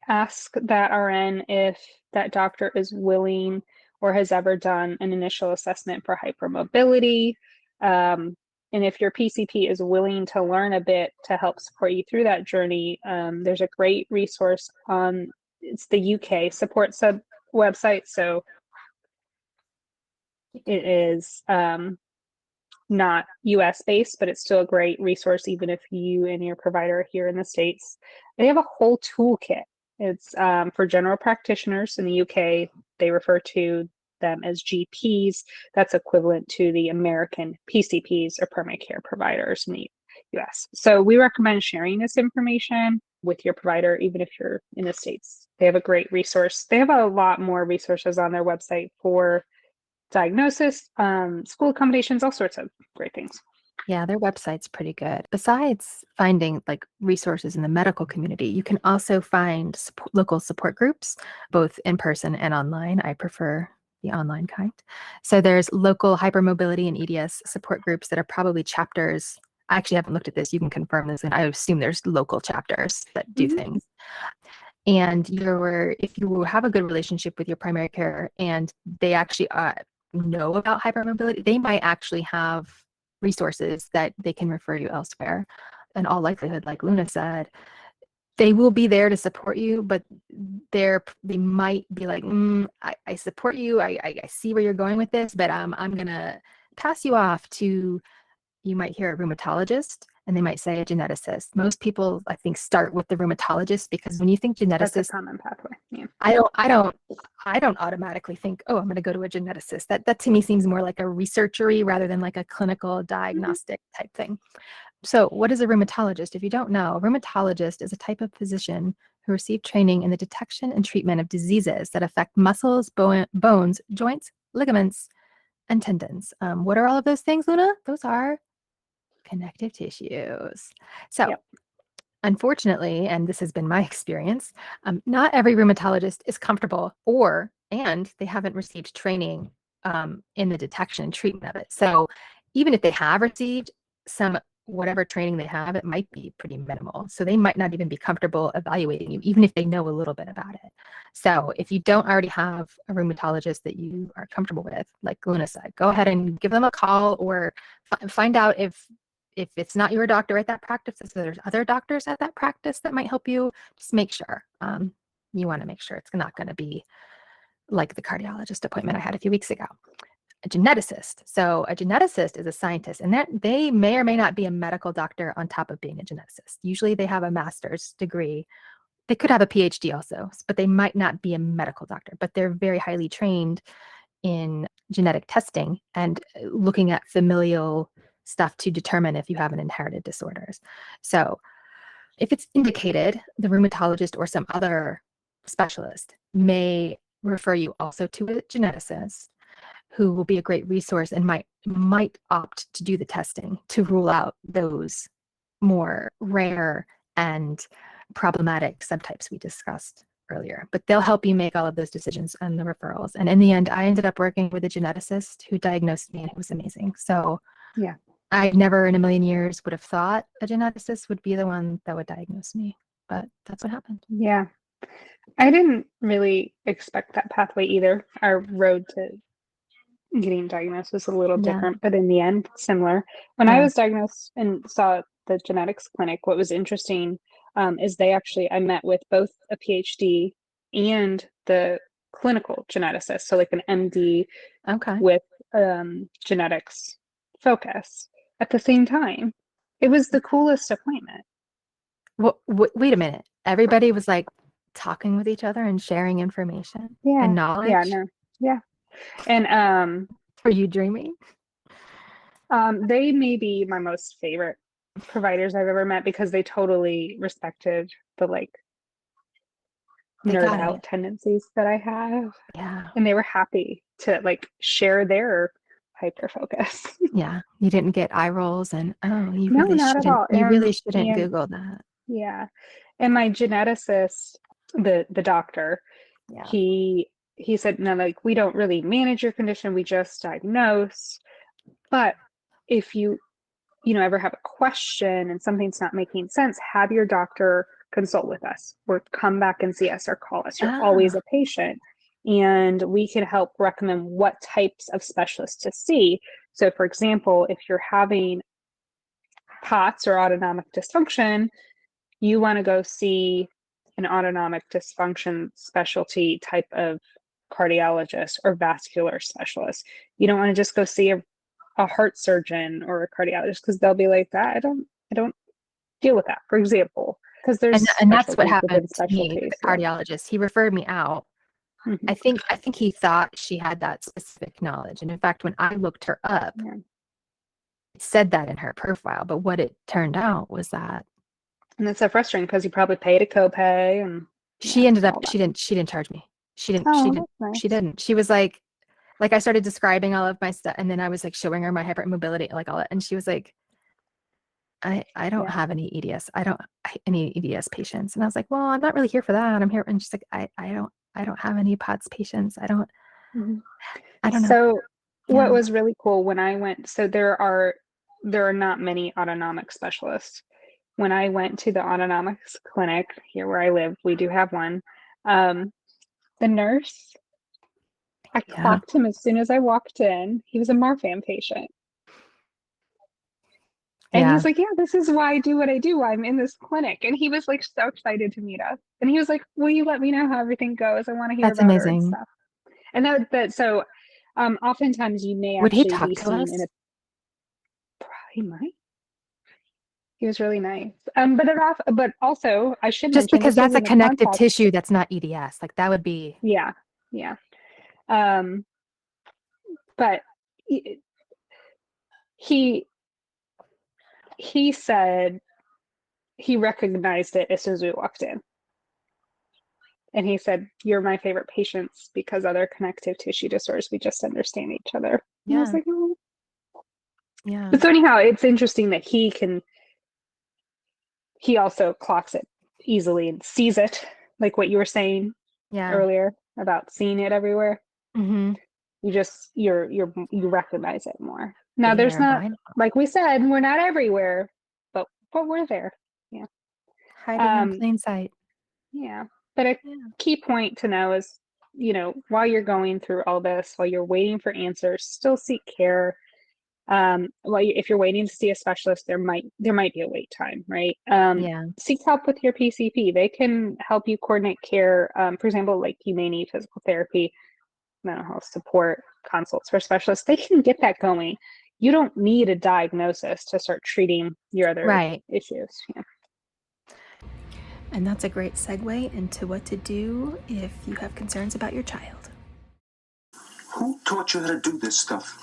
S2: ask that RN if that doctor is willing or has ever done an initial assessment for hypermobility. And if your PCP is willing to learn a bit to help support you through that journey, there's a great resource it's the UK support sub website. So It is not US based, but it's still a great resource, even if you and your provider are here in the States. They have a whole toolkit. It's for general practitioners in the UK. They refer to them as GPs. That's equivalent to the American PCPs or primary care providers in the US. So we recommend sharing this information with your provider, even if you're in the States. They have a great resource. They have a lot more resources on their website for diagnosis, school accommodations, all sorts of great things.
S1: Yeah, their website's pretty good. Besides finding like resources in the medical community, you can also find local support groups, both in person and online. I prefer the online kind. So there's local hypermobility and EDS support groups that are probably chapters. I actually haven't looked at this. You can confirm this, and I assume there's local chapters that do things. And if you have a good relationship with your primary care and they actually know about hypermobility, they might actually have resources that they can refer you elsewhere. In all likelihood, like Luna said, they will be there to support you, but they might be like, I support you. I see where you're going with this, but I'm going to pass you off to, you might hear a rheumatologist, and they might say a geneticist. Most people, I think, start with the rheumatologist because when you think geneticist,
S2: that's a common pathway. Yeah.
S1: I don't automatically think, oh, I'm going to go to a geneticist. That to me seems more like a researchery rather than like a clinical diagnostic type thing. So what is a rheumatologist? If you don't know, a rheumatologist is a type of physician who received training in the detection and treatment of diseases that affect muscles, bones, joints, ligaments, and tendons. What are all of those things, Luna? Those are connective tissues. So unfortunately, and this has been my experience, not every rheumatologist is comfortable and they haven't received training in the detection and treatment of it. So even if they have received whatever training they have, it might be pretty minimal. So they might not even be comfortable evaluating you, even if they know a little bit about it. So if you don't already have a rheumatologist that you are comfortable with, like Luna said, go ahead and give them a call or find out if it's not your doctor at that practice, if there's other doctors at that practice that might help you. Just make sure. You want to make sure it's not going to be like the cardiologist appointment I had a few weeks ago. A geneticist. So a geneticist is a scientist, and that they may or may not be a medical doctor on top of being a geneticist. Usually they have a master's degree. They could have a PhD also, but they might not be a medical doctor, but they're very highly trained in genetic testing and looking at familial stuff to determine if you have an inherited disorders. So if it's indicated, the rheumatologist or some other specialist may refer you also to a geneticist who will be a great resource and might opt to do the testing to rule out those more rare and problematic subtypes we discussed earlier. But they'll help you make all of those decisions and the referrals. And in the end, I ended up working with a geneticist who diagnosed me, and it was amazing. So
S2: yeah,
S1: I never in a million years would have thought a geneticist would be the one that would diagnose me, but that's what happened.
S2: Yeah. I didn't really expect that pathway either. Our road to getting diagnosed was a little different, but in the end, similar. When I was diagnosed and saw the genetics clinic, what was interesting is I met with both a PhD and the clinical geneticist, so like an MD with genetics focus at the same time. It was the coolest appointment.
S1: Well, wait a minute. Everybody was like talking with each other and sharing information and knowledge.
S2: Yeah, no, yeah. And
S1: are you dreaming?
S2: They may be my most favorite providers I've ever met because they totally respected the nerd out tendencies that I have.
S1: Yeah.
S2: And they were happy to share their hyper focus.
S1: Yeah. You didn't get eye rolls and you
S2: no,
S1: really
S2: not
S1: shouldn't.
S2: at all.
S1: You really shouldn't Google that.
S2: Yeah. And my geneticist, the doctor, he said, no, we don't really manage your condition, we just diagnose. But if you ever have a question and something's not making sense, have your doctor consult with us or come back and see us or call us. You're always a patient, and we can help recommend what types of specialists to see. So for example, if you're having POTS or autonomic dysfunction, you want to go see an autonomic dysfunction specialty type of cardiologist or vascular specialist. You don't want to just go see a heart surgeon or a cardiologist, because they'll be like, that I don't deal with that, for example, because there's
S1: And that's what
S2: specialties
S1: happened
S2: within
S1: to me with
S2: specialties.
S1: the cardiologist. He referred me out.
S2: Mhm.
S1: I think he thought she had that specific knowledge. And in fact, when I looked her up,
S2: Yeah.
S1: it said that in her profile. But what it turned out was that
S2: And it's so frustrating because you probably paid a copay, and
S1: she ended up
S2: all that.
S1: she didn't charge me. She
S2: Oh,
S1: didn't.
S2: that's nice.
S1: She didn't. She was like I started describing all of my stuff, and then I was like showing her my hypermobility, like all that, and she was like, I don't
S2: Yeah.
S1: have any any EDS patients. And I was like, well, I'm not really here for that. I'm here. And she's like, I don't have any POTS patients. I don't
S2: Mhm.
S1: know.
S2: So what
S1: Yeah.
S2: was really cool when I went, so there are not many autonomic specialists. When I went to the autonomics clinic here where I live, we do have one. The nurse, I
S1: Yeah.
S2: clocked him as soon as I walked in. He was a Marfan patient. And
S1: Yeah.
S2: he's like, yeah, this is why I do what I do. I'm in this clinic. And he was like so excited to meet us. And he was like, will you let me know how everything goes? I want to hear
S1: That's
S2: about her and
S1: amazing.
S2: stuff. And so oftentimes you may
S1: Would he
S2: actually
S1: talk
S2: be
S1: to
S2: seen
S1: us?
S2: in a, he might. He was really nice. But also I should
S1: Just
S2: mention
S1: because
S2: this was
S1: that's a
S2: in the
S1: connective
S2: context.
S1: tissue that's not EDS. Like that would be.
S2: Yeah. Yeah. But he said he recognized it as soon as we walked in. And he said, you're my favorite patients because other connective tissue disorders, we just understand each other. And I was
S1: Yeah.
S2: like, oh.
S1: Yeah.
S2: But so anyhow, it's interesting that he also clocks it easily and sees it, like what you were saying
S1: Yeah.
S2: earlier about seeing it everywhere.
S1: Mm-hmm.
S2: You recognize it more. Now
S1: Sitting
S2: there's
S1: there
S2: not,
S1: and
S2: like we said, we're not everywhere, but we're there. Yeah.
S1: hiding in plain sight.
S2: Yeah. But a
S1: Yeah.
S2: key point to know is, while you're going through all this, while you're waiting for answers, still seek care. If you're waiting to see a specialist, there might be a wait time, right?
S1: Yeah.
S2: Seek help with your PCP. They can help you coordinate care. For example, like you may need physical therapy, mental health support, consults for specialists. They can get that going. You don't need a diagnosis to start treating your other
S1: Right.
S2: issues. Yeah.
S3: And that's a great segue into what to do if you have concerns about your child.
S4: Who taught you how to do this stuff?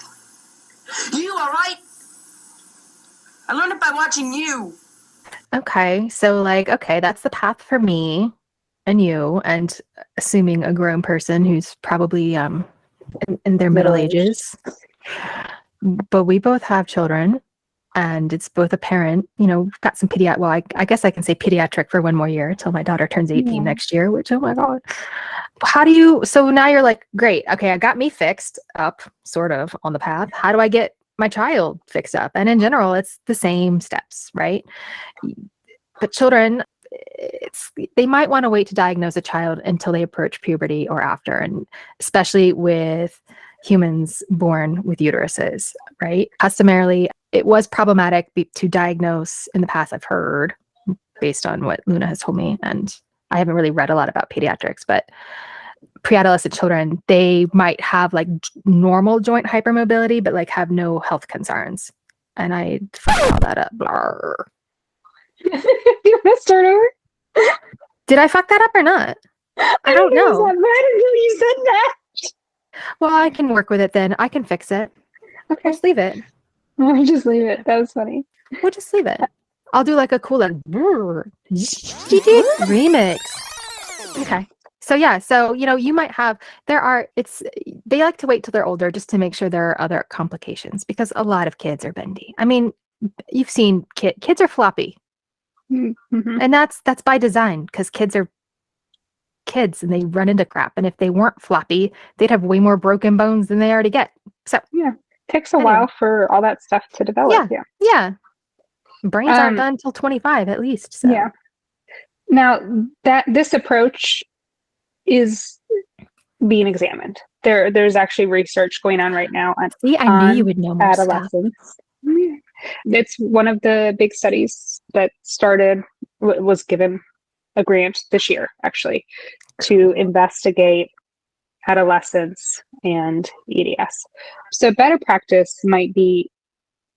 S5: You, all right? I learned it by watching you.
S1: Okay. So okay, that's the path for me and you, and assuming a grown person who's probably in their middle ages. But we both have children, and it's both apparent, we've got some well, I guess I can say pediatric for one more year until my daughter turns 18 next year, which, oh my God. So now you're like, great, okay, I got me fixed up, sort of, on the path. How do I get my child fixed up? And in general, it's the same steps, right? But children, they might want to wait to diagnose a child until they approach puberty or after, and especially with humans born with uteruses, right? Customarily, it was problematic to diagnose in the past, I've heard, based on what Luna has told me, and I haven't really read a lot about pediatrics, but pre-adolescent children, they might have normal joint hypermobility, but have no health concerns. And I fucked all that up. Blah.
S2: You want to start over?
S1: Did I fuck that up or not? I don't know.
S2: I didn't know you said that.
S1: Well, I can work with it then. I can fix it.
S2: Okay.
S1: Just leave it.
S2: We'll just leave it. That was funny.
S1: We'll just leave it. I'll do a cool remix. Okay. So yeah, you might have, they like to wait till they're older just to make sure there are other complications, because a lot of kids are bendy. I mean, you've seen kids are floppy.
S2: Mm-hmm.
S1: And that's by design, because kids are kids and they run into crap. And if they weren't floppy, they'd have way more broken bones than they already get. So
S2: yeah, takes a while for all that stuff to develop.
S1: Yeah. Brains aren't done until 25 at least. So.
S2: Yeah. Now this approach is being examined. There's actually research going on right now on
S1: I knew you would know more
S2: adolescents. Stuff. It's one of the big studies that was given a grant this year, actually, to investigate adolescents, and EDS. So better practice might be,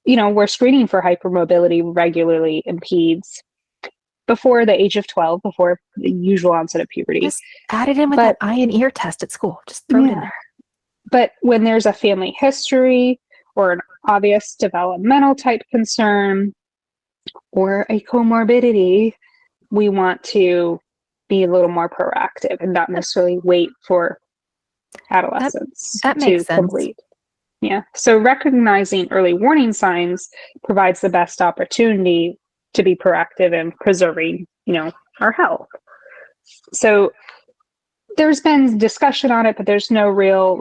S2: we're screening for hypermobility regularly in peds before the age of 12, before the usual onset of puberty.
S1: Just add it in with
S2: But-
S1: that eye and ear test at school. Just throw it in
S2: Yeah.
S1: there.
S2: But when there's a family history or an obvious developmental type concern or a comorbidity, we want to be a little more proactive and not necessarily wait for adolescence
S1: that
S2: to
S1: makes sense.
S2: complete. Yeah. So recognizing early warning signs provides the best opportunity to be proactive in preserving, our health. So there's been discussion on it, but there's no real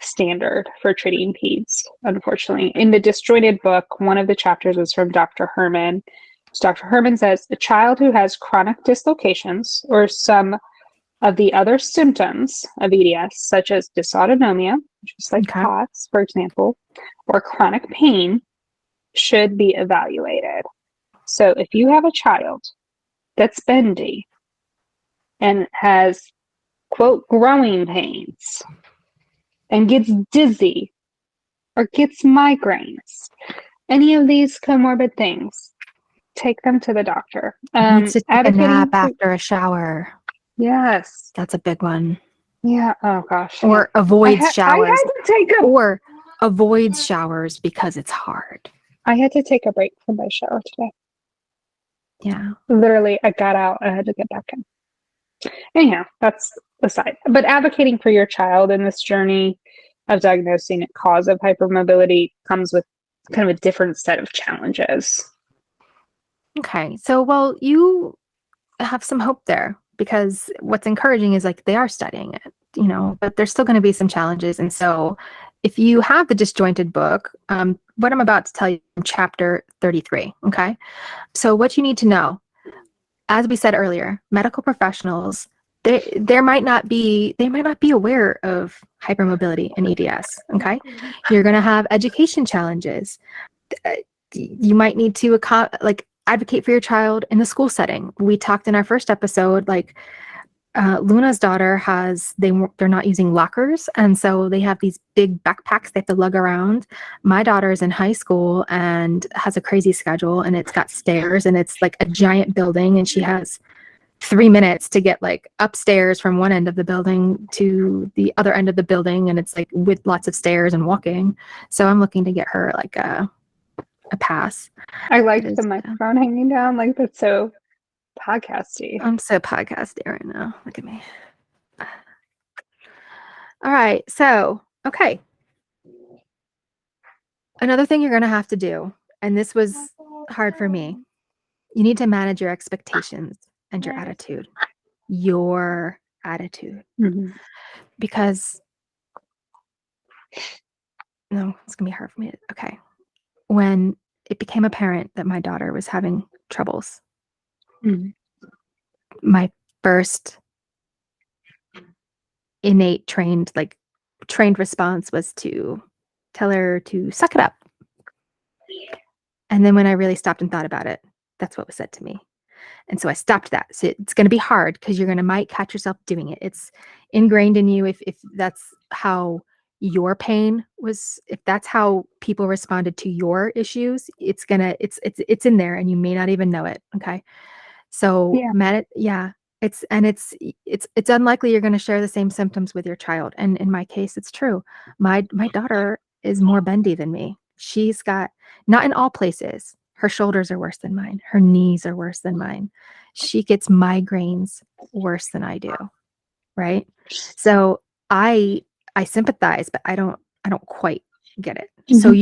S2: standard for treating peds, unfortunately. In the Disjointed book, one of the chapters was from Dr. Herman. So Dr. Herman says a child who has chronic dislocations or some of the other symptoms of EDS, such as dysautonomia, which is like
S1: Okay.
S2: POTS, for example, or chronic pain, should be evaluated. So if you have a child that's bendy and has, quote, growing pains and gets dizzy or gets migraines, any of these comorbid things, take them to the doctor.
S1: Needs to take a
S2: Advocating
S1: nap
S2: for-
S1: after a shower.
S2: Yes.
S1: That's a big one.
S2: Yeah. Oh gosh.
S1: Or
S2: I
S1: avoids
S2: had
S1: showers.
S2: to take a
S1: Or avoids showers because it's hard.
S2: I had to take a break from my shower today.
S1: Yeah.
S2: Literally, I got out and I had to get back in. Anyhow, that's aside. But advocating for your child in this journey of diagnosing a cause of hypermobility comes with kind of a different set of challenges.
S1: Okay. So, well, you have some hope there because what's encouraging is they are studying it, but there's still going to be some challenges. And so if you have the Disjointed book, what I'm about to tell you in chapter 33. Okay. So what you need to know, as we said earlier, medical professionals, they might not be aware of hypermobility and EDS. Okay. You're going to have education challenges. You might need to advocate for your child in the school setting. We talked in our first episode, Luna's daughter they're not using lockers. And so they have these big backpacks they have to lug around. My daughter is in high school and has a crazy schedule, and it's got stairs, and it's a giant building, and she has 3 minutes to get upstairs from one end of the building to the other end of the building. And it's with lots of stairs and walking. So I'm looking to get her a pass.
S2: I like
S1: It
S2: the
S1: is,
S2: microphone hanging down. That's so podcasty.
S1: I'm so podcasty right now. Look at me. All right. So, okay. Another thing you're going to have to do, and this was hard for me, you need to manage your expectations and your attitude. Your attitude.
S2: Mhm.
S1: Because, no, it's going to be hard for me. Okay. When it became apparent that my daughter was having troubles,
S2: Mhm.
S1: my first innate trained response was to tell her to suck it up. And then when I really stopped and thought about it, that's what was said to me. And so I stopped that. So it's going to be hard because might catch yourself doing it. It's ingrained in you. If that's how your pain was, if that's how people responded to your issues, it's in there and you may not even know it. Okay. So it's unlikely you're going to share the same symptoms with your child. And in my case, it's true. My daughter is more bendy than me. She's got, not in all places, her shoulders are worse than mine. Her knees are worse than mine. She gets migraines worse than I do. Right. So I sympathize, but I don't quite get it.
S2: Mhm.
S1: So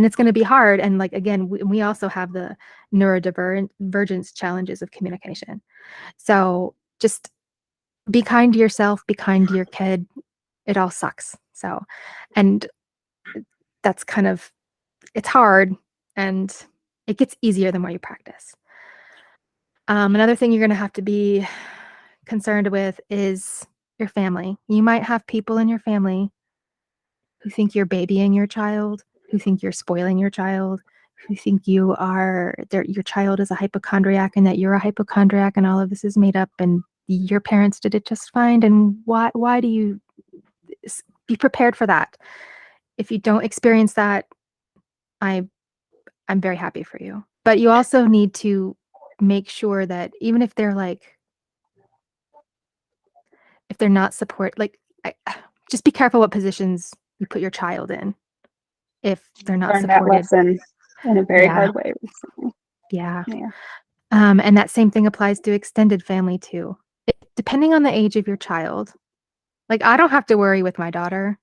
S1: it's gonna be hard. And again, we also have the neurodivergence challenges of communication. So just be kind to yourself, be kind to your kid. It all sucks. So, and that's it's hard, and it gets easier the more you practice. Another thing you're going to have to be concerned with is your family. You might have people in your family who think you're babying your child, who think you're spoiling your child, who think your child is a hypochondriac and that you're a hypochondriac and all of this is made up and your parents did it just fine. And why do you be prepared for that. If you don't experience that, I'm very happy for you. But you also need to make sure that even if they're like, if they're not just be careful what positions you put your child in if they're not
S2: Learned that
S1: supported.
S2: lesson in a very
S1: Yeah.
S2: hard way recently.
S1: Yeah.
S2: Yeah.
S1: And that same thing applies to extended family too. Depending on the age of your child, like I don't have to worry with my daughter.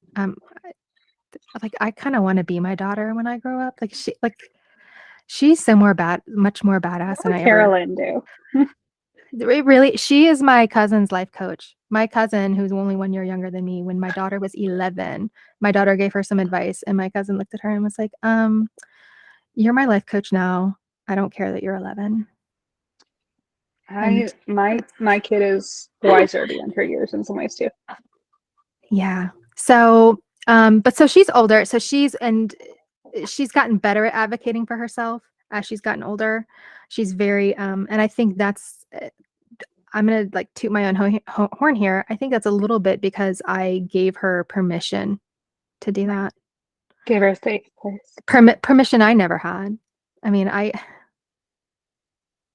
S1: Like I kind of want to be my daughter when I grow up. She's much more badass than
S2: What
S1: I
S2: would
S1: ever.
S2: Carolyn do?
S1: Really, she is my cousin's life coach. My cousin, who's only 1 year younger than me, when my daughter was 11, my daughter gave her some advice, and my cousin looked at her and was like, "You're my life coach now. I don't care that you're 11." And
S2: My kid is wiser beyond her years in some ways too.
S1: yeah. So, but so she's older. So she's gotten better at advocating for herself as she's gotten older. She's very, and I think that's, I'm going to like toot my own horn here. I think that's a little bit because I gave her permission to do that.
S2: Give her a safe place.
S1: Permission I never had. I mean,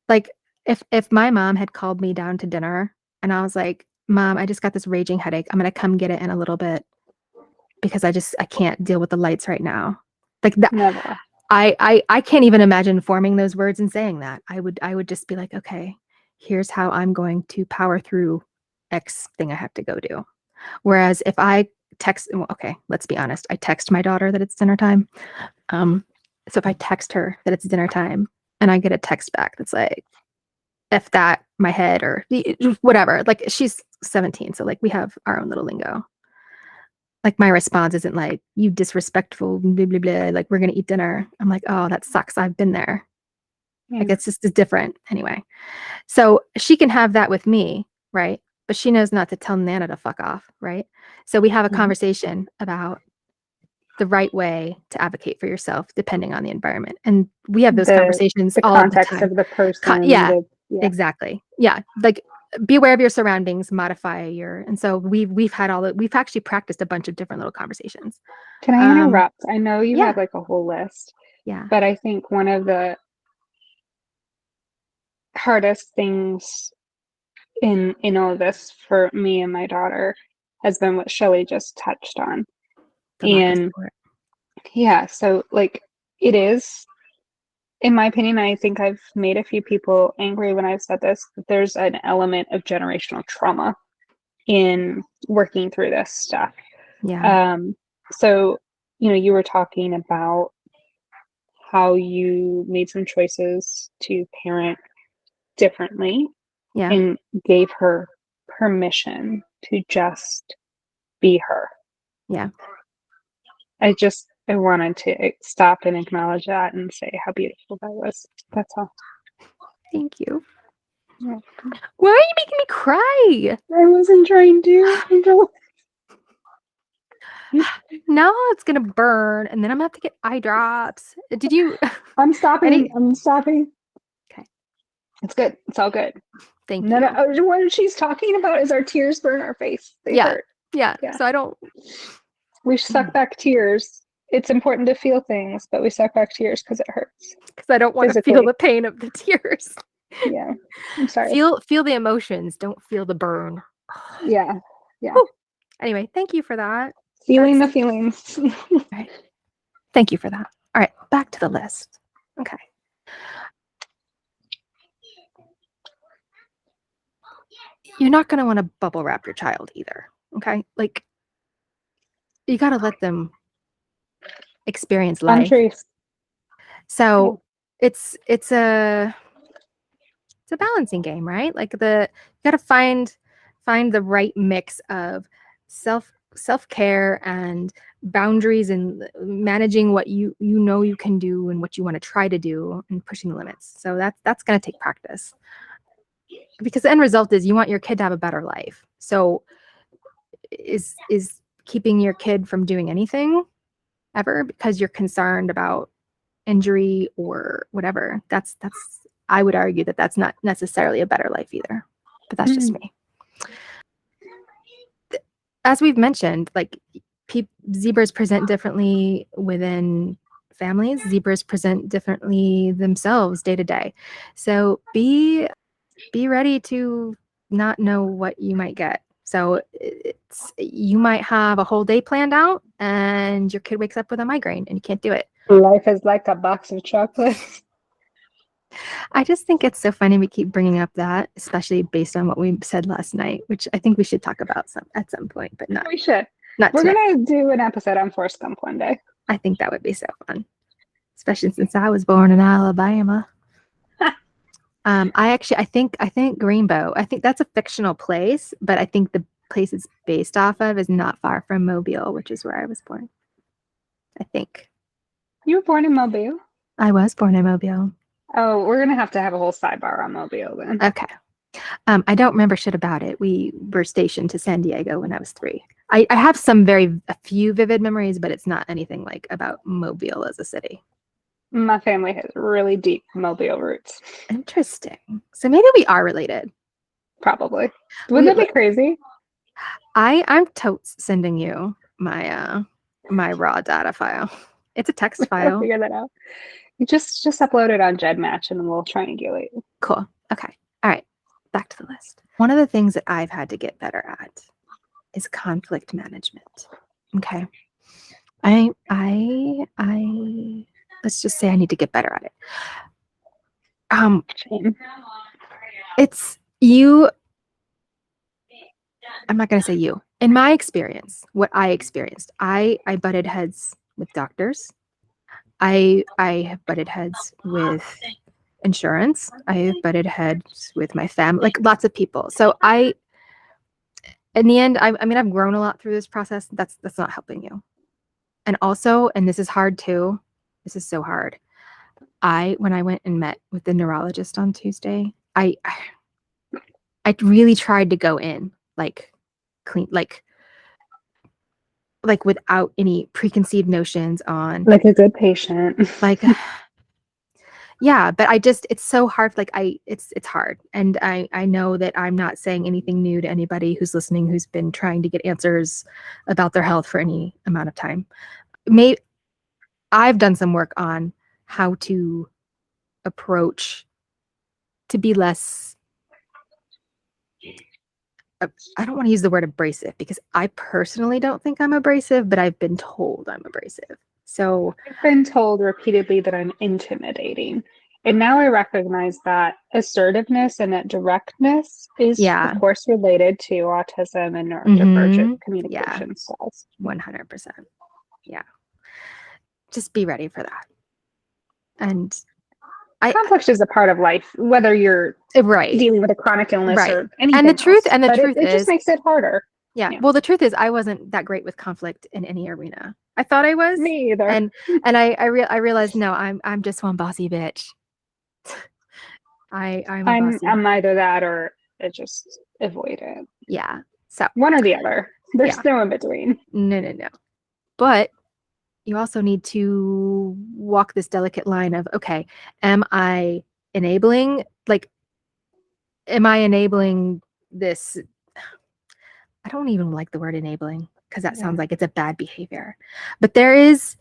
S1: like if my mom had called me down to dinner and I was like, "Mom, I just got this raging headache. I'm going to come get it in a little bit because I can't deal with the lights right now." Like that.
S2: Never.
S1: I can't even imagine forming those words and saying that. I would just be like, "Okay, here's how I'm going to power through X thing I have to go do." Whereas if I okay, let's be honest. I text my daughter that it's dinner time. So if I text her that it's dinner time and I get a text back that's like, F that, my head, or whatever, like she's 17. So like we have our own little lingo. Like my response isn't like, "You disrespectful, blah, blah, blah, like we're going to eat dinner." I'm like, "Oh, that sucks. I've been there."
S2: Yeah.
S1: Like it's different anyway. So she can have that with me, right? But she knows not to tell Nana to fuck off, right? So we have a conversation about the right way to advocate for yourself depending on the environment. And we have those conversations all the
S2: context
S1: time.
S2: of the person.
S1: Yeah, exactly. Yeah. Like be aware of your surroundings, modify and so we've actually practiced a bunch of different little conversations.
S2: Can I interrupt? I know you
S1: yeah.
S2: have like a whole list.
S1: Yeah.
S2: But I think one of the hardest things in all of this for me and my daughter has been what Shelley just touched on.
S1: The lack of support.
S2: Yeah, so like it is, in my opinion, I think I've made a few people angry when I've said this, that there's an element of generational trauma in working through this stuff.
S1: Yeah.
S2: So, you were talking about how you made some choices to parent differently.
S1: Yeah.
S2: And gave her permission to just be her.
S1: Yeah.
S2: I wanted to stop and acknowledge that and say how beautiful that was. That's all.
S1: Thank you.
S2: Yeah.
S1: Why are you making me cry?
S2: I wasn't trying to.
S1: Now it's gonna burn, and then I'm gonna have to get eye drops. Did you?
S2: I'm stopping. I'm stopping.
S1: Okay.
S2: It's good. It's all good.
S1: Thank you.
S2: No, what she's talking about is our tears burn our face. They hurt.
S1: Yeah. So I don't.
S2: We suck back tears. It's important to feel things, but we suck back tears because it hurts.
S1: Because I don't want to feel the pain of the tears.
S2: Yeah. I'm sorry.
S1: Feel the emotions. Don't feel the burn.
S2: Yeah. Yeah.
S1: Whew. Anyway, thank you for that.
S2: Feeling the feelings.
S1: Right. Thank you for that. All right, back to the list. Okay. You're not going to want to bubble wrap your child either. Okay. Like, you got to let them experience life. So it's a balancing game, right? Like you got to find the right mix of self-care and boundaries and managing what you know you can do and what you want to try to do and pushing the limits. So that's going to take practice. Because the end result is you want your kid to have a better life. So is keeping your kid from doing anything ever because you're concerned about injury or whatever, that's I would argue that that's not necessarily a better life either. But that's just me. as we've mentioned, like zebras present differently within families. Zebras present differently themselves day to day. So be ready to not know what you might get. So you might have a whole day planned out and your kid wakes up with a migraine and you can't do it.
S2: Life is like a box of chocolates.
S1: I just think it's so funny we keep bringing up that, especially based on what we said last night, which I think we should talk about at some point, but not.
S2: We should.
S1: Not
S2: We're
S1: today.
S2: going to do an episode on Forrest Gump one day.
S1: I think that would be so fun, especially since I was born in Alabama. I think Greenbow. I think that's a fictional place, but I think the place it's based off of is not far from Mobile, which is where I was born. I think.
S2: You were born in Mobile?
S1: I was born in Mobile.
S2: Oh, we're going to have a whole sidebar on Mobile then.
S1: Okay. I don't remember shit about it. We were stationed to San Diego when I was 3. I have a few vivid memories, but it's not anything like about Mobile as a city.
S2: My family has really deep Mobile roots.
S1: Interesting. So maybe we are related.
S2: Probably. Wouldn't that be crazy?
S1: I'm totes sending you my my raw data file. It's a text file.
S2: Figure that out. You just upload it on GEDmatch and then we'll triangulate.
S1: Cool. Okay. All right. Back to the list. One of the things that I've had to get better at is conflict management. Okay. I let's just say I need to get better at it.
S2: Shame.
S1: It's you. I'm not going to say you. In my experience, what I experienced, I butted heads with doctors. I have butted heads with insurance. I have butted heads with my family, like lots of people. So in the end, I mean, I've grown a lot through this process. That's not helping you. And also, and this is hard too. This is so hard. When I went and met with the neurologist on Tuesday, I really tried to go in like clean, like without any preconceived notions on
S2: like a good patient.
S1: Like, yeah, but it's so hard. Like it's hard. And I know that I'm not saying anything new to anybody who's listening, who's been trying to get answers about their health for any amount of time. I've done some work on how to approach to be less, I don't want to use the word abrasive because I personally don't think I'm abrasive, but I've been told I'm abrasive. So
S2: I've been told repeatedly that I'm intimidating. And now I recognize that assertiveness and that directness is, of course, related to autism and neurodivergent communication styles.
S1: 100%. Yeah. Just be ready for that. And
S2: conflict is a part of life, whether you're dealing with a chronic illness or anything.
S1: And the truth
S2: it
S1: is,
S2: just makes it harder.
S1: Yeah. Well, the truth is, I wasn't that great with conflict in any arena. I thought I was.
S2: Me either.
S1: And I realized no, I'm just one bossy bitch.
S2: I'm either that or just avoid it.
S1: Yeah. So
S2: one or the other. There's no in between.
S1: No. But you also need to walk this delicate line of, okay, am I enabling this? I don't even like the word enabling because that sounds like it's a bad behavior. But there is,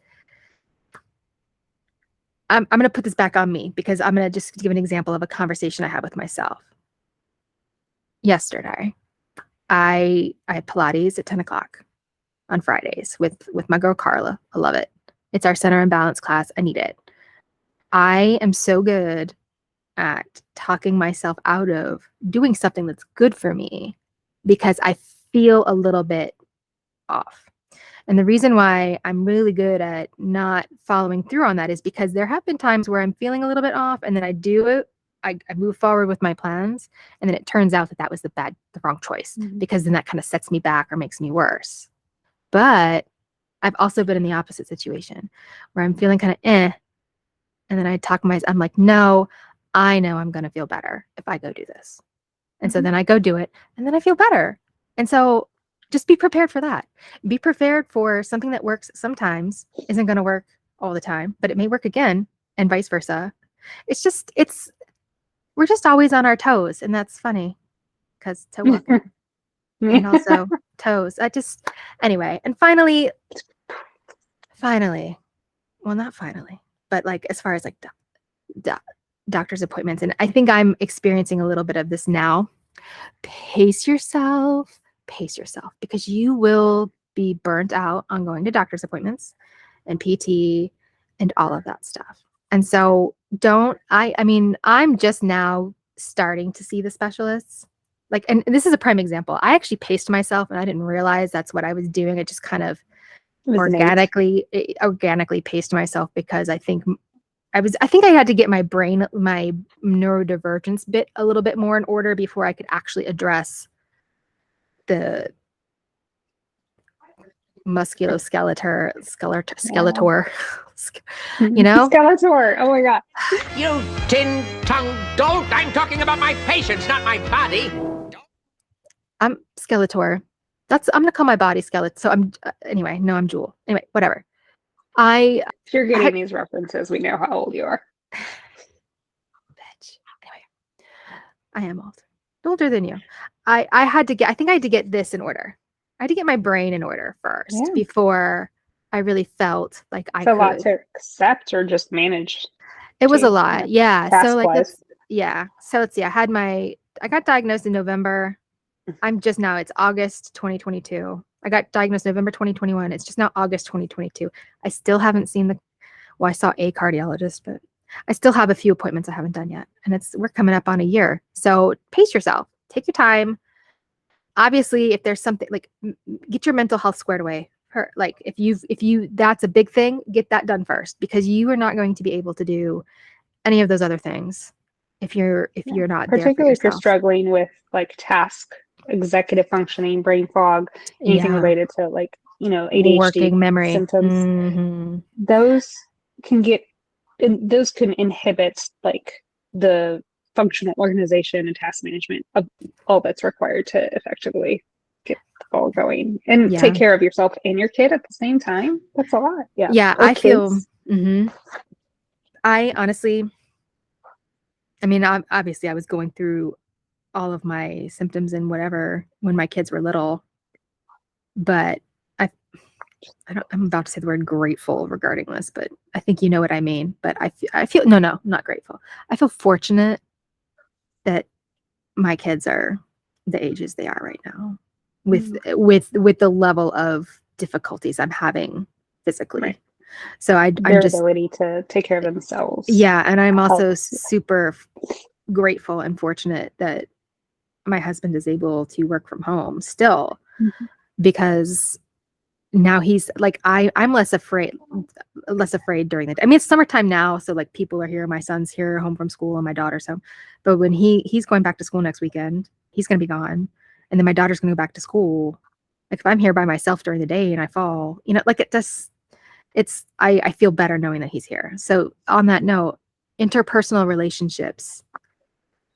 S1: I'm going to put this back on me because I'm going to just give an example of a conversation I had with myself. Yesterday, I had Pilates at 10 o'clock on Fridays with my girl Carla. I love it. It's our center and balance class. I need it. I am so good at talking myself out of doing something that's good for me because I feel a little bit off. And the reason why I'm really good at not following through on that is because there have been times where I'm feeling a little bit off and then I do it. I move forward with my plans. And then it turns out that was the wrong choice because then that kind of sets me back or makes me worse. But I've also been in the opposite situation where I'm feeling kind of and then I talk myself, I'm like, no, I know I'm going to feel better if I go do this. And so then I go do it and then I feel better. And so just be prepared for that. Be prepared for something that works sometimes isn't going to work all the time, but it may work again and vice versa. We're just always on our toes. And that's funny because toe walking. and also toes. Anyway. And finally, well, not finally, but like as far as like doctor's appointments, and I think I'm experiencing a little bit of this now. Pace yourself, because you will be burnt out on going to doctor's appointments and PT and all of that stuff. And so I mean, I'm just now starting to see the specialists. Like, and this is a prime example. I actually paced myself and I didn't realize that's what I was doing. It just kind of organically paced myself because I think I had to get my neurodivergence bit a little bit more in order before I could actually address the musculoskeletal skeletor, you know?
S2: Skeletor. Oh my God.
S6: You tin-tongued dolt! I'm talking about my patients, not my body.
S1: I'm Skeletor. I'm gonna call my body Skeletor. So I'm anyway. No, I'm Jewel. Anyway, whatever.
S2: If you're getting these references, we know how old you are.
S1: Bitch. Anyway, I am older than you. I had to get this in order. I had to get my brain in order first before I really felt like I could.
S2: It's a lot to accept or just manage.
S1: It was a lot. Yeah. So like
S2: task-wise.
S1: So let's see. I got diagnosed in November. It's August 2022. I got diagnosed November 2021. It's just now August 2022. I still haven't seen I saw a cardiologist, but I still have a few appointments I haven't done yet. And we're coming up on a year. So pace yourself, take your time. Obviously, if there's something like get your mental health squared away. Like if that's a big thing, get that done first, because you are not going to be able to do any of those other things if you're not there for
S2: particularly if you're
S1: yourself.
S2: Struggling with like task, executive functioning, brain fog, anything related to like, ADHD,
S1: working memory
S2: symptoms.
S1: Mm-hmm.
S2: Those can inhibit like the functional organization and task management of all that's required to effectively get the ball going and take care of yourself and your kid at the same time. That's a lot.
S1: Yeah.
S2: Or
S1: I
S2: kids.
S1: feel I honestly, I mean, obviously I was going through all of my symptoms and whatever when my kids were little, but I'm about to say the word grateful regarding this, but I think you know what I mean. But I feel no, not grateful. I feel fortunate that my kids are the ages they are right now, with the level of difficulties I'm having physically. Right. So I'm just
S2: ability to take care of themselves.
S1: Yeah, and I'm also super grateful and fortunate that my husband is able to work from home still, because now he's like, I'm less afraid during the day. I mean, it's summertime now, so like people are here. My son's here home from school and my daughter's home. But when he's going back to school next weekend, he's going to be gone. And then my daughter's going to go back to school. Like if I'm here by myself during the day and I fall, like I feel better knowing that he's here. So on that note, interpersonal relationships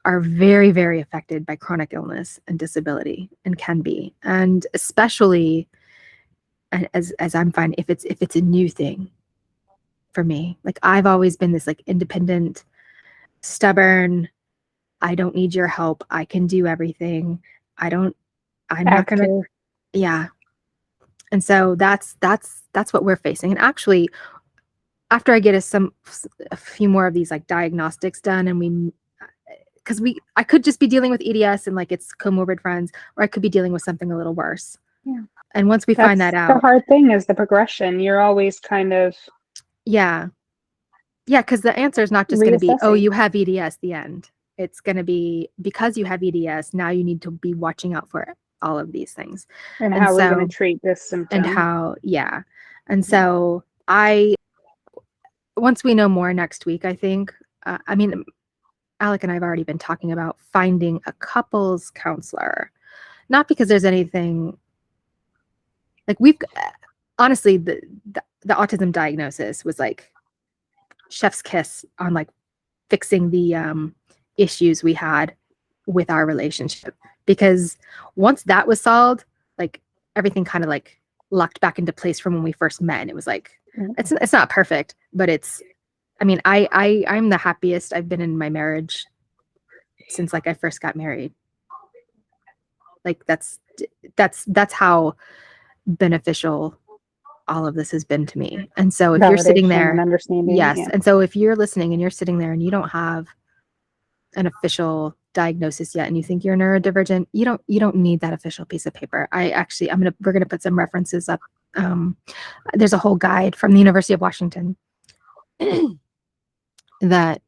S1: are very, very affected by chronic illness and disability, and can be. And especially as I'm finding, if it's a new thing for me. Like I've always been this like independent, stubborn, I don't need your help, I can do everything. I'm not gonna. Yeah. And so that's what we're facing. And actually, after I get a few more of these like diagnostics done, and I could just be dealing with EDS and like it's comorbid friends, or I could be dealing with something a little worse.
S2: Yeah.
S1: And once we find that out,
S2: the hard thing is the progression. You're always kind of
S1: because the answer is not just going to be, oh, you have EDS, the end. It's going to be, because you have EDS, now you need to be watching out for all of these things.
S2: And how we're going to treat this symptom.
S1: And so once we know more next week, I think, I mean, Alec and I have already been talking about finding a couples counselor, not because there's anything like honestly, the autism diagnosis was like chef's kiss on like fixing the issues we had with our relationship, because once that was solved, like everything kind of like locked back into place from when we first met. And it was like, it's not perfect, but I'm the happiest I've been in my marriage since like I first got married. Like that's how beneficial all of this has been to me. And so if you're sitting
S2: Validation
S1: there,
S2: and understanding.
S1: yes.
S2: Yeah.
S1: And so if you're listening and you're sitting there and you don't have an official diagnosis yet and you think you're neurodivergent, you don't need that official piece of paper. We're gonna put some references up. There's a whole guide from the University of Washington that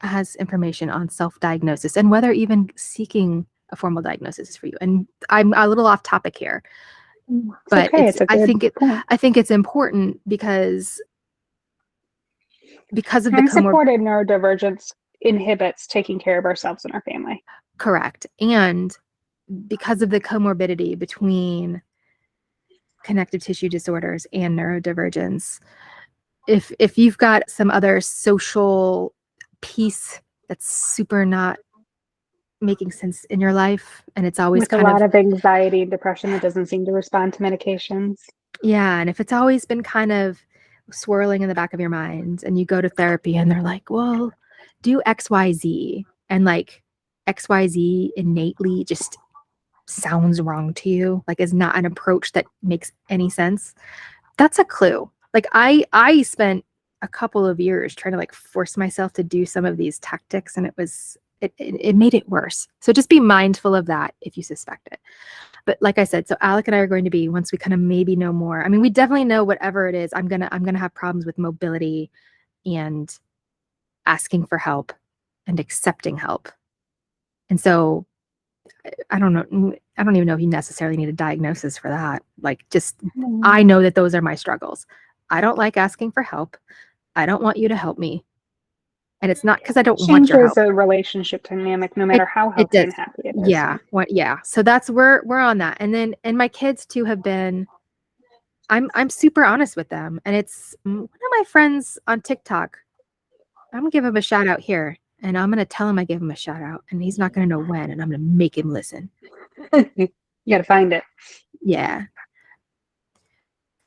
S1: has information on self-diagnosis and whether even seeking a formal diagnosis is for you. And I'm a little off topic here, but
S2: okay. It's a good point.
S1: I think it's important because of the
S2: Unsupported neurodivergence inhibits taking care of ourselves and our family.
S1: correct. And because of the comorbidity between connective tissue disorders and neurodivergence, if you've got some other social piece that's super not making sense in your life, and it's always
S2: With a lot of anxiety and depression that doesn't seem to respond to medications.
S1: Yeah, and if it's always been kind of swirling in the back of your mind and you go to therapy and they're like, well, do XYZ, and like XYZ innately just sounds wrong to you, like is not an approach that makes any sense, that's a clue. Like I spent a couple of years trying to like force myself to do some of these tactics, and it made it worse. So just be mindful of that if you suspect it. But like I said, so Alec and I are going to be, once we kind of maybe know more, I mean, we definitely know whatever it is, I'm gonna have problems with mobility and asking for help and accepting help. And so I don't even know if you necessarily need a diagnosis for that. Like, just, I know that those are my struggles. I don't like asking for help. I don't want you to help me. And it's not because I don't want your help.
S2: Changes a relationship dynamic, no matter how healthy and happy it is.
S1: Yeah. Yeah. So that's we're on that. And then, and my kids too have been, I'm super honest with them. And it's one of my friends on TikTok. I'm gonna give him a shout out here, and I'm gonna tell him I gave him a shout out, and he's not gonna know when, and I'm gonna make him listen.
S2: You gotta find it.
S1: Yeah.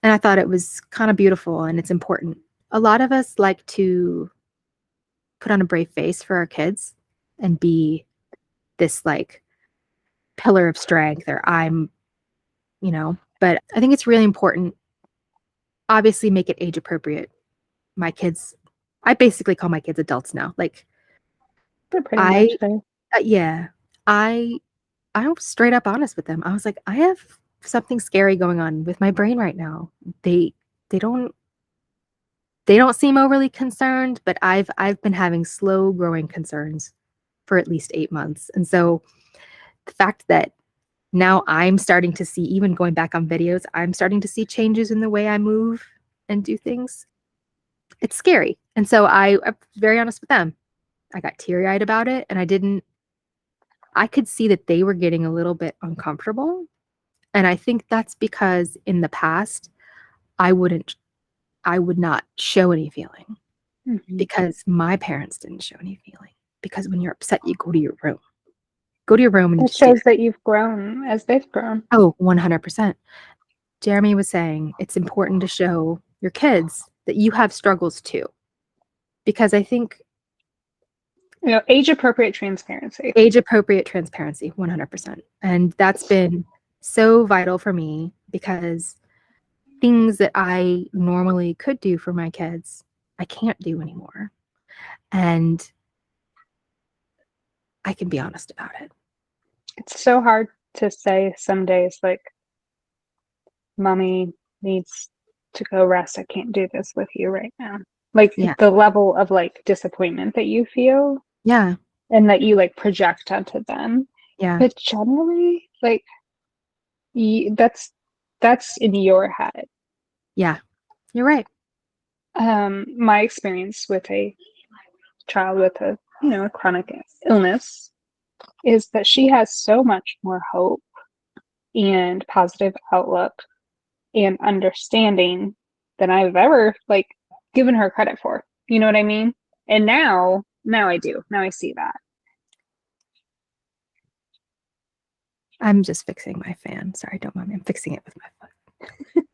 S1: And I thought it was kind of beautiful, and it's important. A lot of us like to put on a brave face for our kids and be this like pillar of strength, or I'm, but I think it's really important. Obviously, make it age appropriate. My kids, I basically call my kids adults now. Like,
S2: They're pretty much there.
S1: Yeah, I'm straight up honest with them. I was like, I have something scary going on with my brain right now. They don't seem overly concerned, but I've been having slow growing concerns for at least 8 months. And so the fact that now I'm starting to see, even going back on videos, I'm starting to see changes in the way I move and do things. It's scary. And so I'm very honest with them. I got teary-eyed about it, and I could see that they were getting a little bit uncomfortable. And I think that's because in the past, I would not show any feeling because my parents didn't show any feeling. Because when you're upset, you go to your room. Go to your room. And
S2: it shows that you've grown as they've grown.
S1: Oh, 100%. Jeremy was saying it's important to show your kids that you have struggles too. Because I think
S2: age-appropriate transparency.
S1: Age-appropriate transparency, 100%. And that's been so vital for me, because things that I normally could do for my kids, I can't do anymore. And I can be honest about it.
S2: It's so hard to say some days, like, mommy needs to go rest. I can't do this with you right now. Like, the level of like disappointment that you feel.
S1: Yeah.
S2: And that you like project onto them.
S1: Yeah.
S2: But generally, like, that's in your head.
S1: Yeah, you're right.
S2: My experience with a child with a chronic illness is that she has so much more hope and positive outlook and understanding than I've ever like given her credit for. You know what I mean? And now I do. Now I see that.
S1: I'm just fixing my fan. Sorry, don't mind me. I'm fixing it with my foot.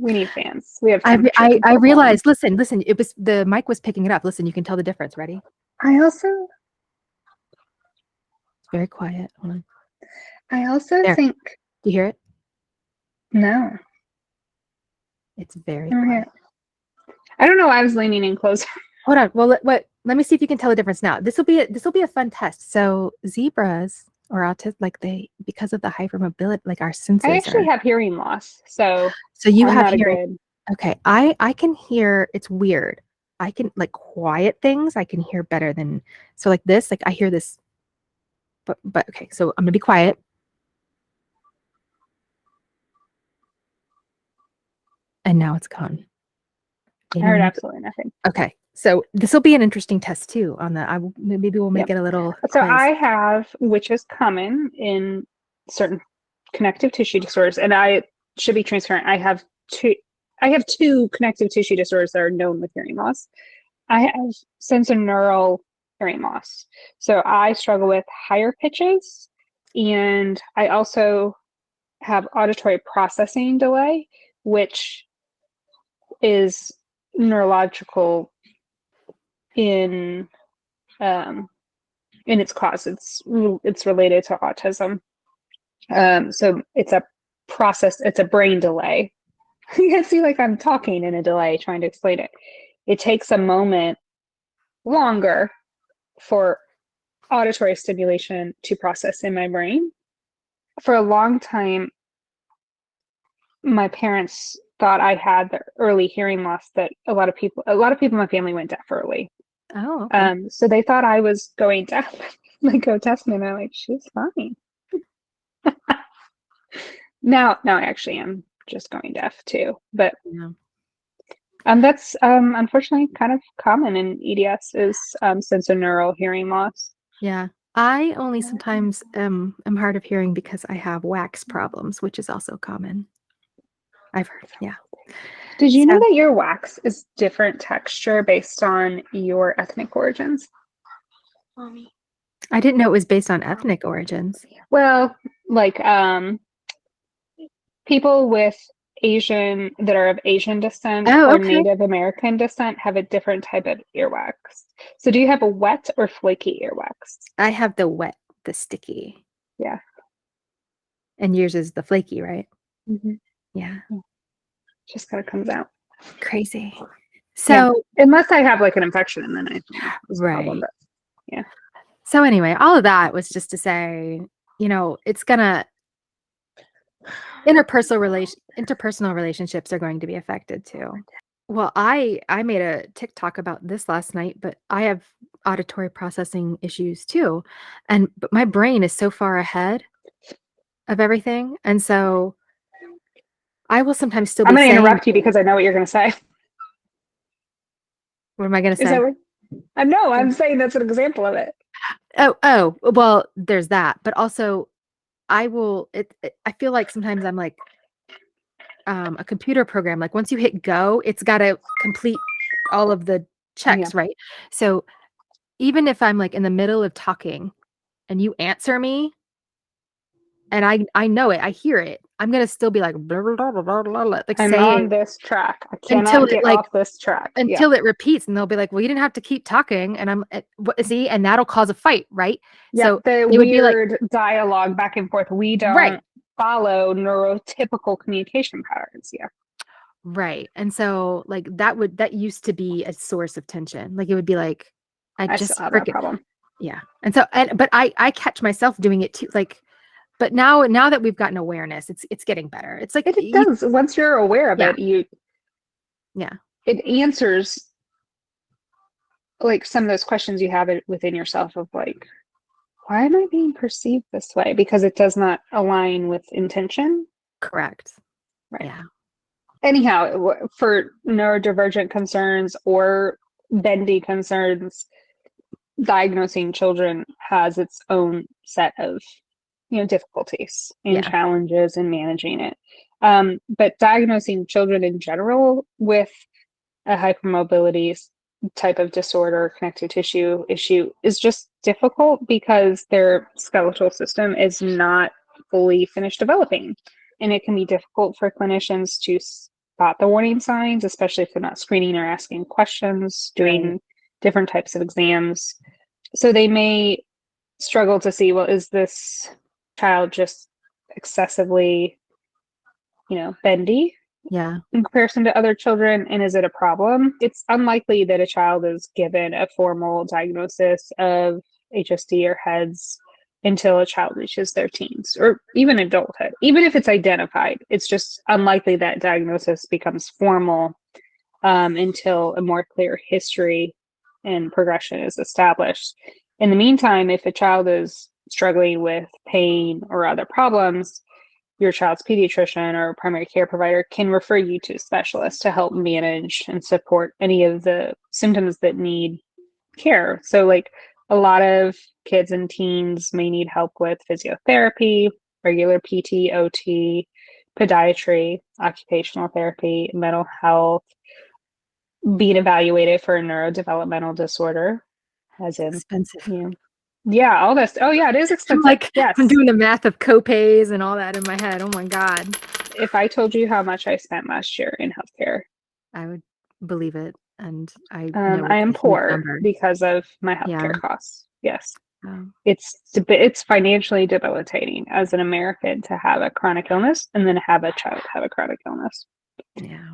S2: We need fans. We have.
S1: I realized. Listen. It was the mic was picking it up. Listen, you can tell the difference. Ready?
S2: I also.
S1: It's very quiet. Hold on.
S2: I also
S1: There.
S2: think
S1: Do you hear it?
S2: no.
S1: It's very
S2: I don't hear
S1: quiet.
S2: it. I don't know. I was leaning in closer.
S1: Hold on. Well, let me see if you can tell the difference now. This will be a fun test. So zebras or autism, like because of the hypermobility, like our senses
S2: I actually
S1: are.
S2: have hearing loss, so
S1: So you
S2: I'm
S1: have
S2: not a
S1: hearing.
S2: good.
S1: Okay, I can hear. It's weird. I can like quiet things. I can hear better than so like this. Like I hear this. But okay. So I'm gonna be quiet. And now it's gone.
S2: I heard absolutely nothing.
S1: Okay, so this will be an interesting test too. Maybe we'll make
S2: Yep.
S1: it a little
S2: So
S1: quiz.
S2: I have, which is common in certain connective tissue disorders, and I should be transparent. I have two connective tissue disorders that are known with hearing loss. I have sensorineural hearing loss. So I struggle with higher pitches, and I also have auditory processing delay, which is neurological in its cause. It's related to autism. So it's a brain delay. You can see like I'm talking in a delay trying to explain it. It takes a moment longer for auditory stimulation to process in my brain. For a long time, my parents thought I had the early hearing loss that a lot of people in my family went deaf early.
S1: Oh, okay.
S2: So they thought I was going deaf. They go test me and they're like, she's fine. Now I actually am just going deaf too. But
S1: Yeah.
S2: that's unfortunately kind of common in EDS is sensorineural hearing loss.
S1: Yeah. I only sometimes am hard of hearing because I have wax problems, which is also common. I've heard. Yeah.
S2: Did you know
S1: So-
S2: that your wax is different texture based on your ethnic origins?
S1: I didn't know it was based on ethnic origins.
S2: Well, like people with that are of Asian descent
S1: Oh,
S2: or
S1: okay.
S2: Native American descent have a different type of earwax. So do you have a wet or flaky earwax?
S1: I have the wet, the sticky.
S2: Yeah.
S1: And yours is the flaky, right?
S2: Mm-hmm.
S1: Yeah.
S2: Just kind of comes out.
S1: Crazy. So
S2: unless I have like an infection and then I it's a
S1: right.
S2: problem, but yeah.
S1: So anyway, all of that was just to say, it's gonna interpersonal relationships are going to be affected too. Well, I made a TikTok about this last night, but I have auditory processing issues too. But my brain is so far ahead of everything. And so I will sometimes still
S2: I'm
S1: be
S2: going to
S1: saying,
S2: interrupt you because I know what you're going to say.
S1: what am I going to
S2: Is
S1: say?
S2: that what? No, I'm saying that's an example of it.
S1: Oh, well, there's that. But also I feel like sometimes I'm like a computer program. Like once you hit go, it's got to complete all of the checks, right? So even if I'm like in the middle of talking and you answer me and I know it, I hear it, I'm going to still be like, blah, blah, blah, blah, blah, blah, like
S2: I'm
S1: saying
S2: on this track. I
S1: until
S2: cannot get
S1: like
S2: off this track.
S1: until it repeats, and they'll be like, well, you didn't have to keep talking. And I'm see, and that'll cause a fight, right? So
S2: the
S1: they would be like,
S2: weird dialogue back and forth. We don't
S1: right.
S2: follow neurotypical communication patterns. Yeah.
S1: Right. And so like that used to be a source of tension. Like it would be like,
S2: I
S1: just
S2: still have that problem.
S1: Yeah. And so but I catch myself doing it too. Like, but now that we've gotten awareness, it's getting better. It's like
S2: It does. Once you're aware of it, it answers like some of those questions you have within yourself of like, why am I being perceived this way? Because it does not align with intention.
S1: Correct.
S2: Right.
S1: Yeah.
S2: Anyhow, for neurodivergent concerns or bendy concerns, diagnosing children has its own set of difficulties and challenges in managing it. But diagnosing children in general with a hypermobility type of disorder, connective tissue issue is just difficult because their skeletal system is not fully finished developing. And it can be difficult for clinicians to spot the warning signs, especially if they're not screening or asking questions, doing different types of exams. So they may struggle to see, well, is this child just excessively, bendy
S1: Yeah.
S2: in comparison to other children, and is it a problem? It's unlikely that a child is given a formal diagnosis of HSD or HEDS until a child reaches their teens or even adulthood. Even if it's identified, it's just unlikely that diagnosis becomes formal until a more clear history and progression is established. In the meantime, if a child is struggling with pain or other problems, your child's pediatrician or primary care provider can refer you to a specialist to help manage and support any of the symptoms that need care. So, like, a lot of kids and teens may need help with physiotherapy, regular PT, OT, podiatry, occupational therapy, mental health, being evaluated for a neurodevelopmental disorder, as in,
S1: Expensive.
S2: yeah, all this. Oh, yeah, it is expensive. Yes.
S1: I'm doing the math of copays and all that in my head. Oh my God.
S2: If I told you how much I spent last year in healthcare,
S1: I would believe it. And I know
S2: I am
S1: it's a huge
S2: poor
S1: number.
S2: because of my
S1: Yeah.
S2: healthcare costs. Yes.
S1: Oh,
S2: It's financially debilitating as an American to have a chronic illness and then have a child have a chronic illness.
S1: yeah.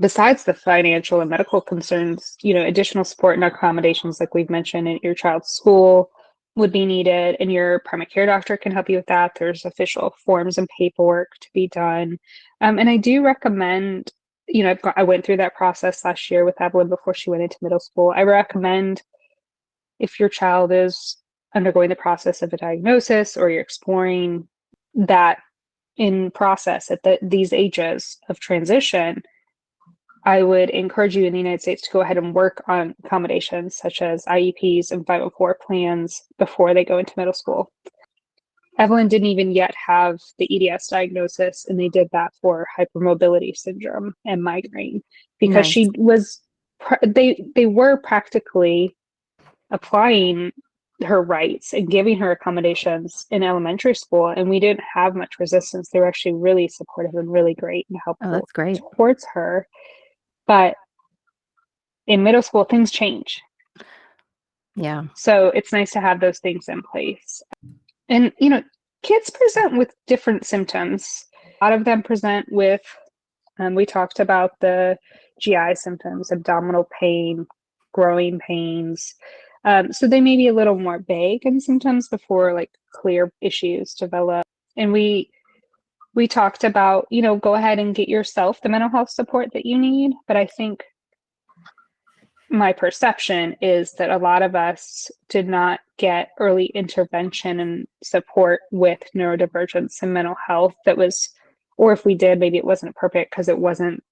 S2: Besides the financial and medical concerns, additional support and accommodations, like we've mentioned, in your child's school would be needed, and your primary care doctor can help you with that. There's official forms and paperwork to be done. And I do recommend, I went through that process last year with Evelyn before she went into middle school. I recommend, if your child is undergoing the process of a diagnosis or you're exploring that in process at these ages of transition, I would encourage you in the United States to go ahead and work on accommodations such as IEPs and 504 plans before they go into middle school. Evelyn didn't even yet have the EDS diagnosis, and they did that for hypermobility syndrome and migraine because
S1: Nice.
S2: she was, they were practically applying her rights and giving her accommodations in elementary school, and we didn't have much resistance. They were actually really supportive and really great and helpful
S1: Oh, that's great.
S2: towards her. But in middle school, things change.
S1: Yeah.
S2: So it's nice to have those things in place. And, kids present with different symptoms. A lot of them present with, we talked about the GI symptoms, abdominal pain, growing pains. So they may be a little more vague in symptoms before like clear issues develop. And we talked about, go ahead and get yourself the mental health support that you need. But I think my perception is that a lot of us did not get early intervention and support with neurodivergence and mental health that was, or if we did, maybe it wasn't perfect because it wasn't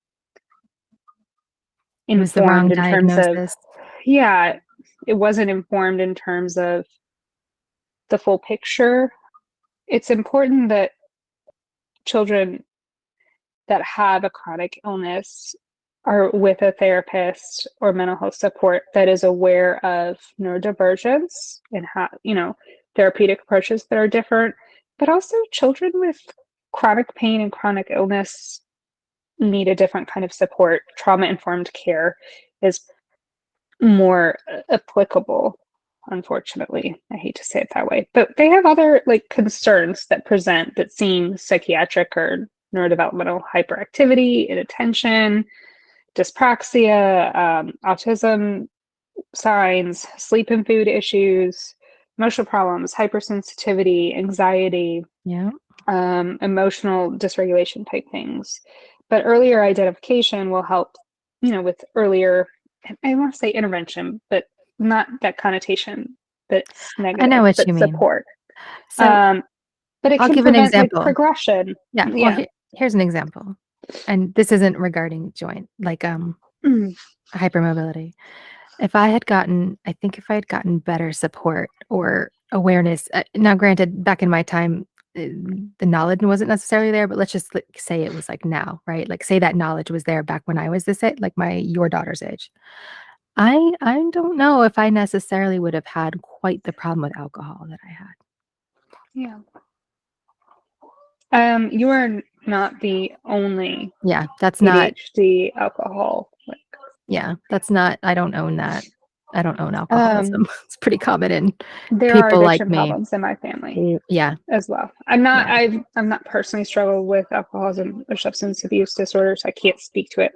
S1: It was the wrong
S2: informed in terms of,
S1: diagnosis.
S2: yeah, it wasn't informed in terms of the full picture. It's important that children that have a chronic illness are with a therapist or mental health support that is aware of neurodivergence and how, therapeutic approaches that are different, but also children with chronic pain and chronic illness need a different kind of support. Trauma-informed care is more applicable, unfortunately. I hate to say it that way, but they have other concerns that present that seem psychiatric or neurodevelopmental hyperactivity, inattention, dyspraxia, autism signs, sleep and food issues, emotional problems, hypersensitivity, anxiety,
S1: Yeah.
S2: emotional dysregulation type things. But earlier identification will help, with earlier, I want to say intervention, but not that connotation that's negative.
S1: I know what
S2: but
S1: you mean.
S2: support.
S1: So
S2: But it
S1: I'll
S2: can
S1: give an
S2: prevent
S1: example.
S2: progression.
S1: Yeah. Well, here's an example. And this isn't regarding joint, hypermobility. If I had gotten better support or awareness, now granted, back in my time, the knowledge wasn't necessarily there, but let's just say it was now, right? Say that knowledge was there back when I was this age, your daughter's age. I don't know if I necessarily would have had quite the problem with alcohol that I had.
S2: Yeah. You are not the only
S1: Yeah, that's not
S2: ADHD alcohol.
S1: Yeah, that's not, I don't own that. I don't own alcoholism. It's pretty common in
S2: There are
S1: people like
S2: addiction
S1: me.
S2: problems in my family
S1: Yeah.
S2: as well. I'm not personally struggled with alcoholism or substance abuse disorders. I can't speak to it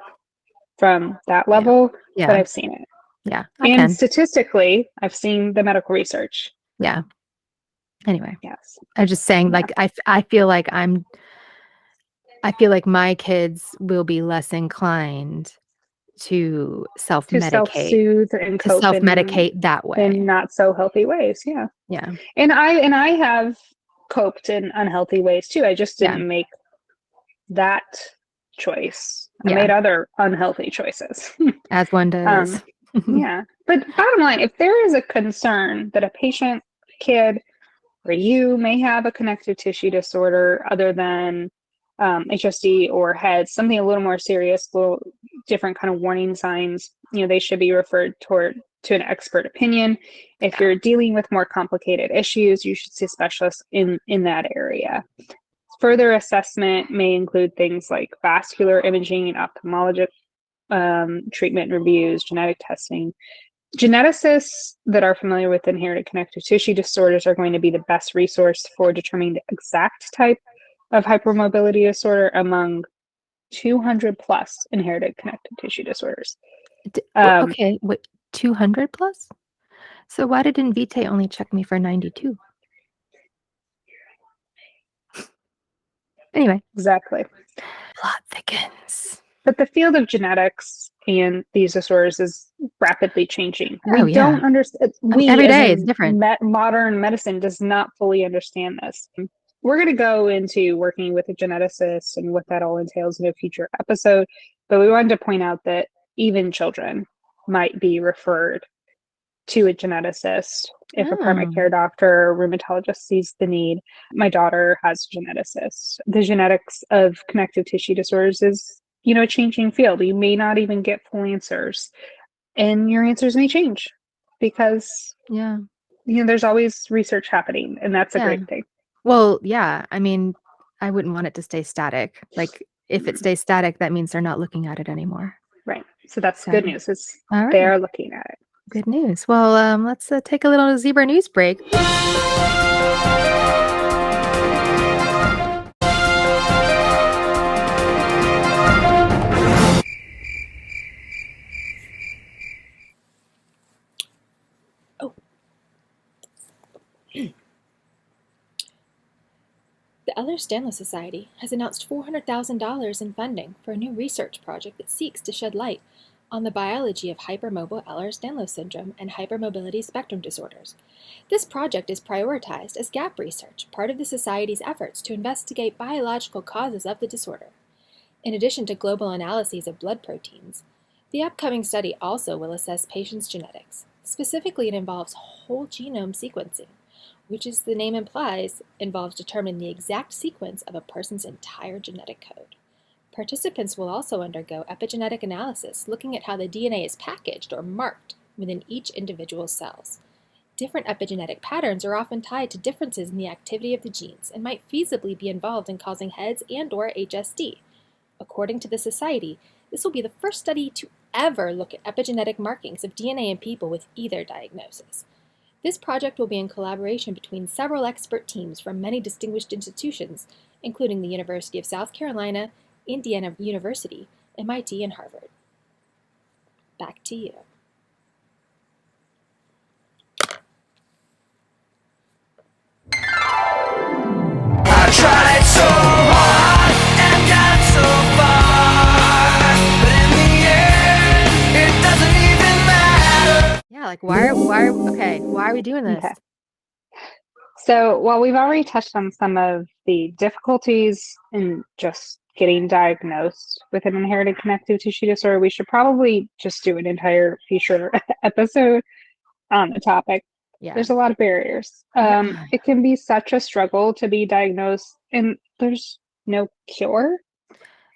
S2: from that level,
S1: Yeah.
S2: but I've seen it.
S1: Yeah.
S2: And statistically, I've seen the medical research.
S1: Yeah. Anyway,
S2: Yes.
S1: I'm just saying, like, I feel like my kids will be less inclined to
S2: To
S1: self-medicate,
S2: self-soothe and cope
S1: that
S2: in
S1: way.
S2: not so healthy ways. Yeah.
S1: Yeah.
S2: And I have coped in unhealthy ways too. I just didn't make that choice. I made other unhealthy choices.
S1: As one does.
S2: Yeah. But bottom line, if there is a concern that a patient, kid, or you may have a connective tissue disorder other than HSD or had something a little more serious, little different kind of warning signs, they should be referred to an expert opinion. If you're dealing with more complicated issues, you should see a specialist in that area. Further assessment may include things like vascular imaging, ophthalmologic treatment reviews, genetic testing. Geneticists that are familiar with inherited connective tissue disorders are going to be the best resource for determining the exact type of hypermobility disorder among 200 plus inherited connective tissue disorders.
S1: Okay, wait, 200 plus? So why did Invitae only check me for 92? Anyway.
S2: Exactly.
S1: Plot thickens.
S2: But the field of genetics and these disorders is rapidly changing. We don't understand.
S1: Every day is different.
S2: Modern medicine does not fully understand this. We're going to go into working with a geneticist and what that all entails in a future episode. But we wanted to point out that even children might be referred to a geneticist if a primary care doctor or rheumatologist sees the need. My daughter has a geneticist. The genetics of connective tissue disorders is, a changing field. You may not even get full answers, and your answers may change because, there's always research happening, and that's a great thing.
S1: Well, yeah. I mean, I wouldn't want it to stay static. Like, if it stays static, that means they're not looking at it anymore.
S2: Right. So that's good news. They are looking at it.
S1: Good news. Well, let's take a little zebra news break.
S3: The Ehlers-Danlos Society has announced $400,000 in funding for a new research project that seeks to shed light on the biology of hypermobile Ehlers-Danlos syndrome and hypermobility spectrum disorders. This project is prioritized as gap research, part of the Society's efforts to investigate biological causes of the disorder. In addition to global analyses of blood proteins, the upcoming study also will assess patients' genetics. Specifically, it involves whole genome sequencing, which, as the name implies, involves determining the exact sequence of a person's entire genetic code. Participants will also undergo epigenetic analysis, looking at how the DNA is packaged or marked within each individual's cells. Different epigenetic patterns are often tied to differences in the activity of the genes and might feasibly be involved in causing HEDS and/or HSD. According to the Society, this will be the first study to ever look at epigenetic markings of DNA in people with either diagnosis. This project will be in collaboration between several expert teams from many distinguished institutions, including the University of South Carolina, Indiana University, MIT, and Harvard. Back to you.
S7: I tried so hard and got so far, but in the end, it doesn't even matter.
S1: Yeah, like why are we doing this?
S2: Okay. So while we've already touched on some of the difficulties in just getting diagnosed with an inherited connective tissue disorder, we should probably just do an entire future episode on the topic.
S1: Yeah.
S2: There's a lot of barriers. It can be such a struggle to be diagnosed, and there's no cure.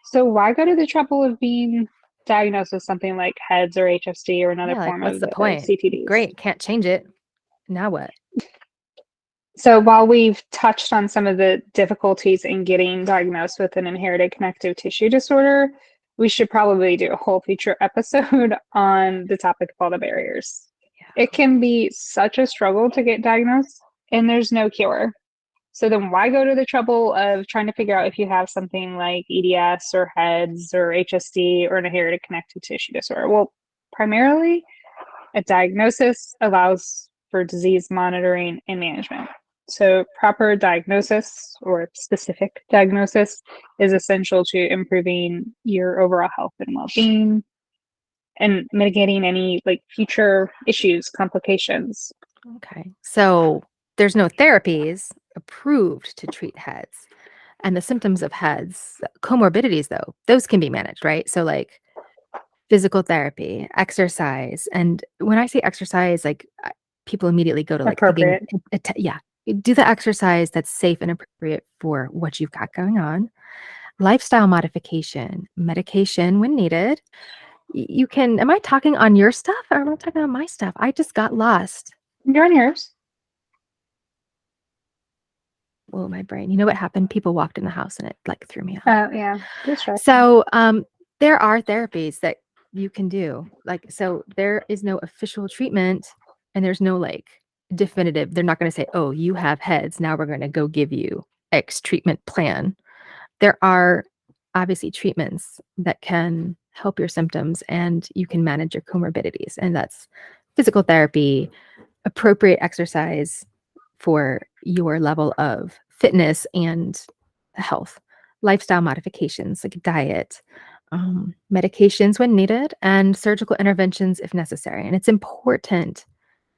S2: So why go to the trouble of being diagnosed with something like HEDS or HSD or another form
S1: what's
S2: of
S1: the point?
S2: CTDs?
S1: Great, can't change it. Now what?
S2: So while we've touched on some of the difficulties in getting diagnosed with an inherited connective tissue disorder, we should probably do a whole future episode on the topic of all the barriers. It can be such a struggle to get diagnosed, and there's no cure. So then why go to the trouble of trying to figure out if you have something like EDS or HEDS or HSD or an inherited connective tissue disorder? Well, primarily, a diagnosis allows for disease monitoring and management. So proper diagnosis or specific diagnosis is essential to improving your overall health and well-being and mitigating any like future issues, complications.
S1: Okay. So there's no therapies approved to treat heads. And the symptoms of heads, comorbidities though, those can be managed, right? So like physical therapy, exercise. And when I say exercise, like people immediately go to like thinking,
S2: Appropriate.
S1: yeah, do the exercise that's safe and appropriate for what you've got going on. Lifestyle modification, medication when needed. You can, am I talking on your stuff or am I talking on my stuff? I just got lost.
S2: You're on yours.
S1: Oh, my brain. You know what happened? People walked in the house and it like threw me off.
S2: Yeah, distraction.
S1: So there are therapies that you can do. Like, so there is no official treatment and there's no like definitive. They're not going to say, oh, you have heads. Now we're going to go give you X treatment plan. There are obviously treatments that can help your symptoms and you can manage your comorbidities. And that's physical therapy, appropriate exercise for your level of fitness and health, lifestyle modifications like diet, medications when needed, and surgical interventions if necessary. And it's important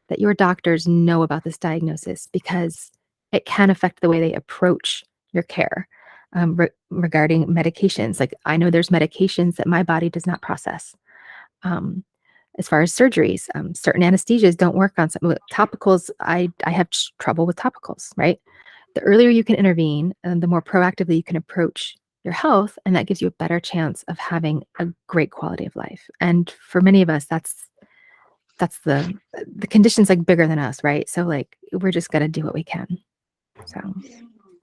S1: that your doctors know about this diagnosis because it can affect the way they approach your care regarding medications. Like I know there's medications that my body does not process. As far as surgeries, certain anesthesias don't work on some topicals. I have trouble with topicals, right? The earlier you can intervene and the more proactively you can approach your health, and that gives you a better chance of having a great quality of life. And for many of us, that's the condition's like bigger than us, right? So like we're just gonna do what we can. So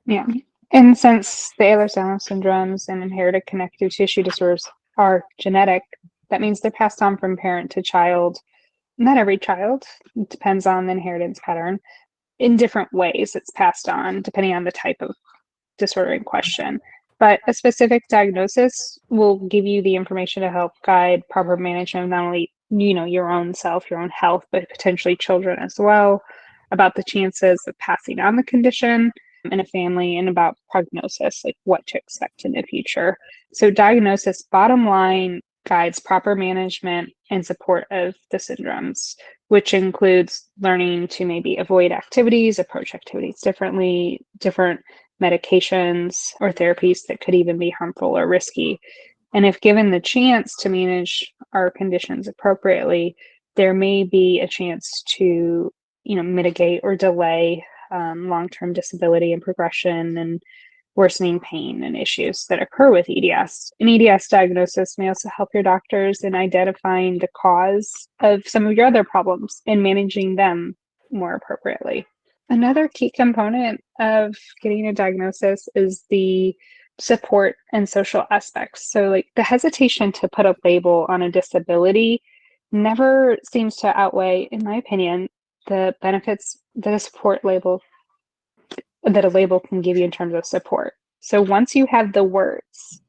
S2: yeah. And since the Ehlers-Danlos syndromes and inherited connective tissue disorders are genetic, that means they're passed on from parent to child. Not every child, it depends on the inheritance pattern. In different ways, it's passed on depending on the type of disorder in question. But a specific diagnosis will give you the information to help guide proper management of not only your own self, your own health, but potentially children as well, about the chances of passing on the condition in a family and about prognosis, like what to expect in the future. So diagnosis, bottom line, guides proper management and support of the syndromes, which includes learning to maybe avoid activities, approach activities differently, different medications or therapies that could even be harmful or risky. And if given the chance to manage our conditions appropriately, there may be a chance to, mitigate or delay long-term disability and progression and worsening pain and issues that occur with EDS. An EDS diagnosis may also help your doctors in identifying the cause of some of your other problems and managing them more appropriately. Another key component of getting a diagnosis is the support and social aspects. So like the hesitation to put a label on a disability never seems to outweigh, in my opinion, the benefits that a label can give you in terms of support. So once you have the words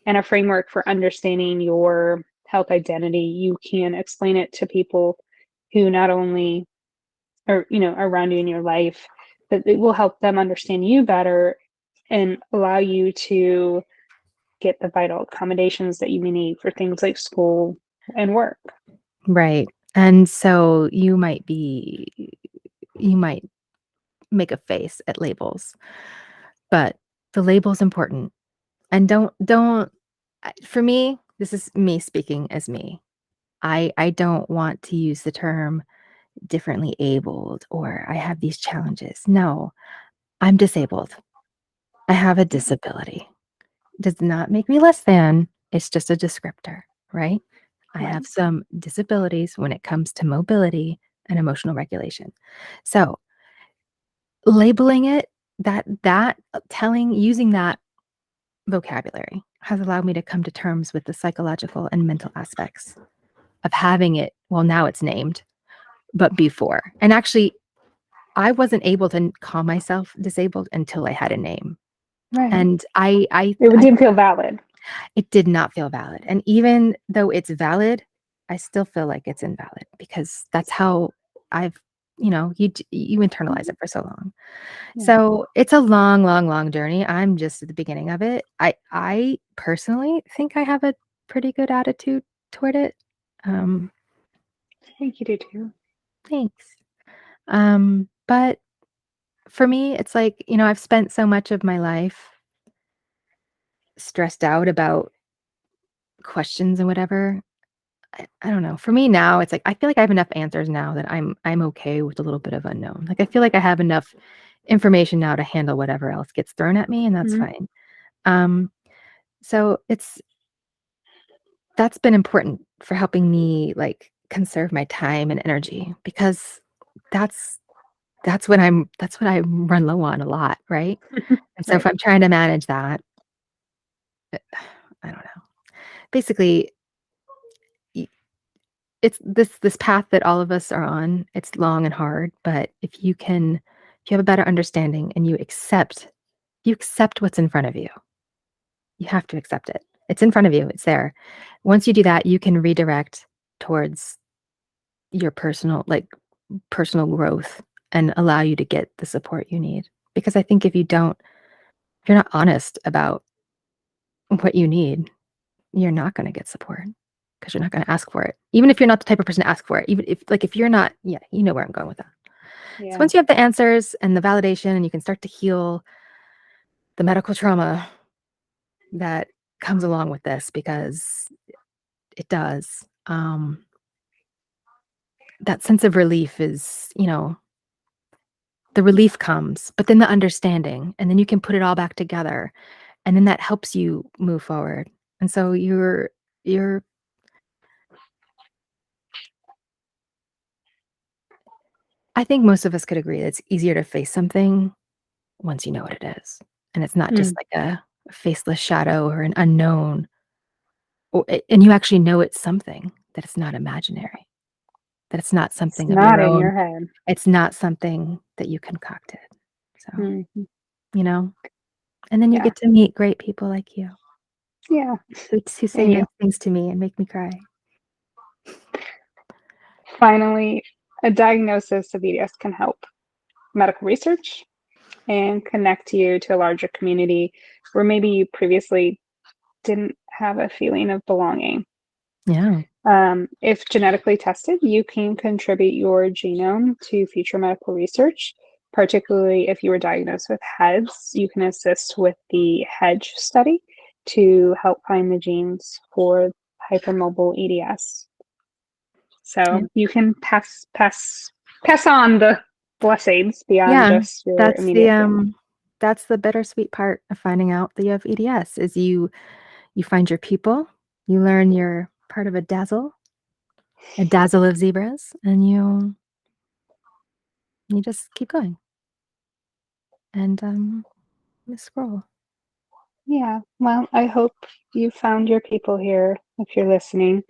S2: and a framework for understanding your health identity, you can explain it to people who not only are, around you in your life, but it will help them understand you better and allow you to get the vital accommodations that you may need for things like school and work.
S1: right. And so you might make a face at labels, but the label is important. And don't, for me, this is me speaking as me. I don't want to use the term differently abled or I have these challenges. No, I'm disabled. I have a disability. Does not make me less than. It's just a descriptor, right? I have some disabilities when it comes to mobility and emotional regulation. So labeling it, using that vocabulary has allowed me to come to terms with the psychological and mental aspects of having it. Well, now it's named but before. And actually, I wasn't able to call myself disabled until I had a name.
S2: Right.
S1: And
S2: it didn't feel valid.
S1: it did not feel valid. And even though it's valid, I still feel like it's invalid because that's how I've, you internalize it for so long.
S2: Yeah.
S1: So it's a long, long, long journey. I'm just at the beginning of it. I personally think I have a pretty good attitude toward it.
S2: I think you do too.
S1: Thanks. But for me, it's like, I've spent so much of my life stressed out about questions and whatever. I don't know. For me now, it's like I feel like I have enough answers now that I'm okay with a little bit of unknown. Like I feel like I have enough information now to handle whatever else gets thrown at me, and that's
S2: Mhm.
S1: fine. So that's been important for helping me like conserve my time and energy because that's what I run low on a lot, right? And so if
S2: Right.
S1: I'm trying to manage that, I don't know. Basically, it's this path that all of us are on. It's long and hard, but if you have a better understanding and you accept what's in front of you, you have to accept it. It's in front of you. It's there. Once you do that, you can redirect towards your personal growth and allow you to get the support you need. Because I think if you're not honest about what you need, you're not going to get support because you're not going to ask for it. Even if you're not the type of person to ask for it, even if you're not, yeah, you know where I'm going with that.
S2: Yeah.
S1: So once you have the answers and the validation and you can start to heal the medical trauma that comes along with this, because it does, that sense of relief is, the relief comes, but then the understanding, and then you can put it all back together, and then that helps you move forward. And so you're I think most of us could agree that it's easier to face something once you know what it is. And it's not just like a faceless shadow or an unknown. And you actually know it's something, that it's not imaginary, that it's not
S2: It's
S1: something of
S2: not
S1: your
S2: in
S1: own.
S2: your head.
S1: It's not something that you concocted. So,
S2: Mhm.
S1: and then you
S2: Yeah.
S1: get to meet great people like you
S2: Yeah.
S1: who say
S2: And you.
S1: nice things to me and make me cry.
S2: Finally, a diagnosis of EDS can help medical research and connect you to a larger community where maybe you previously didn't have a feeling of belonging.
S1: Yeah.
S2: If genetically tested, you can contribute your genome to future medical research, particularly if you were diagnosed with HEDS. You can assist with the HEDGE study to help find the genes for hypermobile EDS. So
S1: Yeah.
S2: you can pass on the blessings beyond just your
S1: That's
S2: immediate family.
S1: that's the bittersweet part of finding out that you have EDS is you find your people, you learn you're part of a dazzle of zebras, and you just keep going. And you scroll.
S2: Yeah, well, I hope you found your people here if you're listening.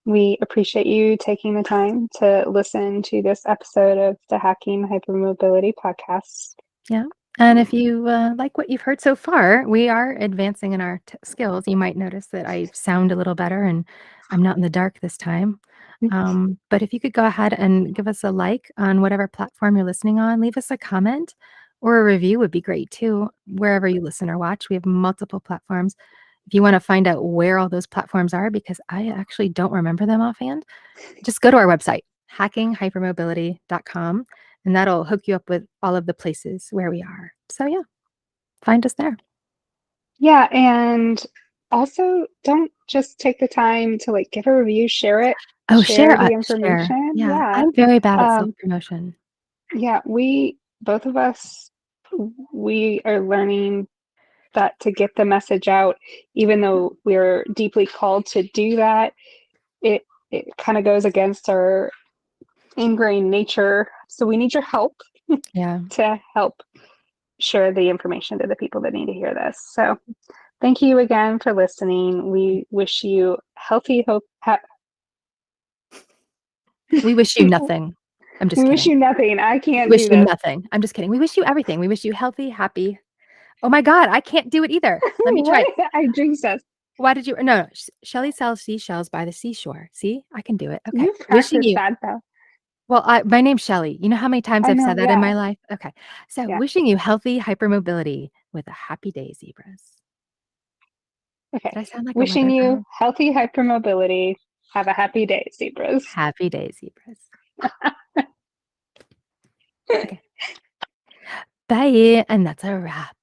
S2: We appreciate you taking the time to listen to this episode of the Hacking Hypermobility podcast.
S1: Yeah. And if you like what you've heard so far, we are advancing in our skills. You might notice that I sound a little better and I'm not in the dark this time. But if you could go ahead and give us a like on whatever platform you're listening on, leave us a comment or a review would be great too, wherever you listen or watch. We have multiple platforms. If you want to find out where all those platforms are, because I actually don't remember them offhand, just go to our website, hackinghypermobility.com. And that'll hook you up with all of the places where we are. So yeah, find us there.
S2: Yeah, and also don't just take the time to like give a review, share it,
S1: Oh,
S2: share the
S1: share.
S2: information.
S1: Yeah,
S2: Yeah.
S1: I'm very bad at self-promotion.
S2: Yeah, both of us, we are learning that to get the message out, even though we're deeply called to do that, it kind of goes against our ingrained nature. So we need your help
S1: Yeah.
S2: to help share the information to the people that need to hear this. So thank you again for listening. We wish you healthy hope.
S1: We wish you nothing. I'm just
S2: We
S1: kidding.
S2: wish you nothing. I can't
S1: wish
S2: do
S1: you
S2: this.
S1: nothing. I'm just kidding. We wish you everything. We wish you healthy, happy. Oh my God, I can't do it either. Let me try.
S2: What? I jinxed us.
S1: Why did you? No, Shelley sells seashells by the seashore. See, I can do it. Okay.
S2: You
S1: Wishing
S2: practiced
S1: you.
S2: that though.
S1: Well, my name's Shelley. You know how many times
S2: I
S1: I've
S2: know,
S1: said that in
S2: yeah.
S1: my life? Okay. So
S2: Yeah.
S1: wishing you healthy hypermobility with a happy day, zebras.
S2: Okay.
S1: Did I sound like
S2: Wishing
S1: a weather
S2: you
S1: girl?
S2: healthy hypermobility. Have a happy day, zebras.
S1: Happy day, zebras. Okay. Bye. And that's a wrap.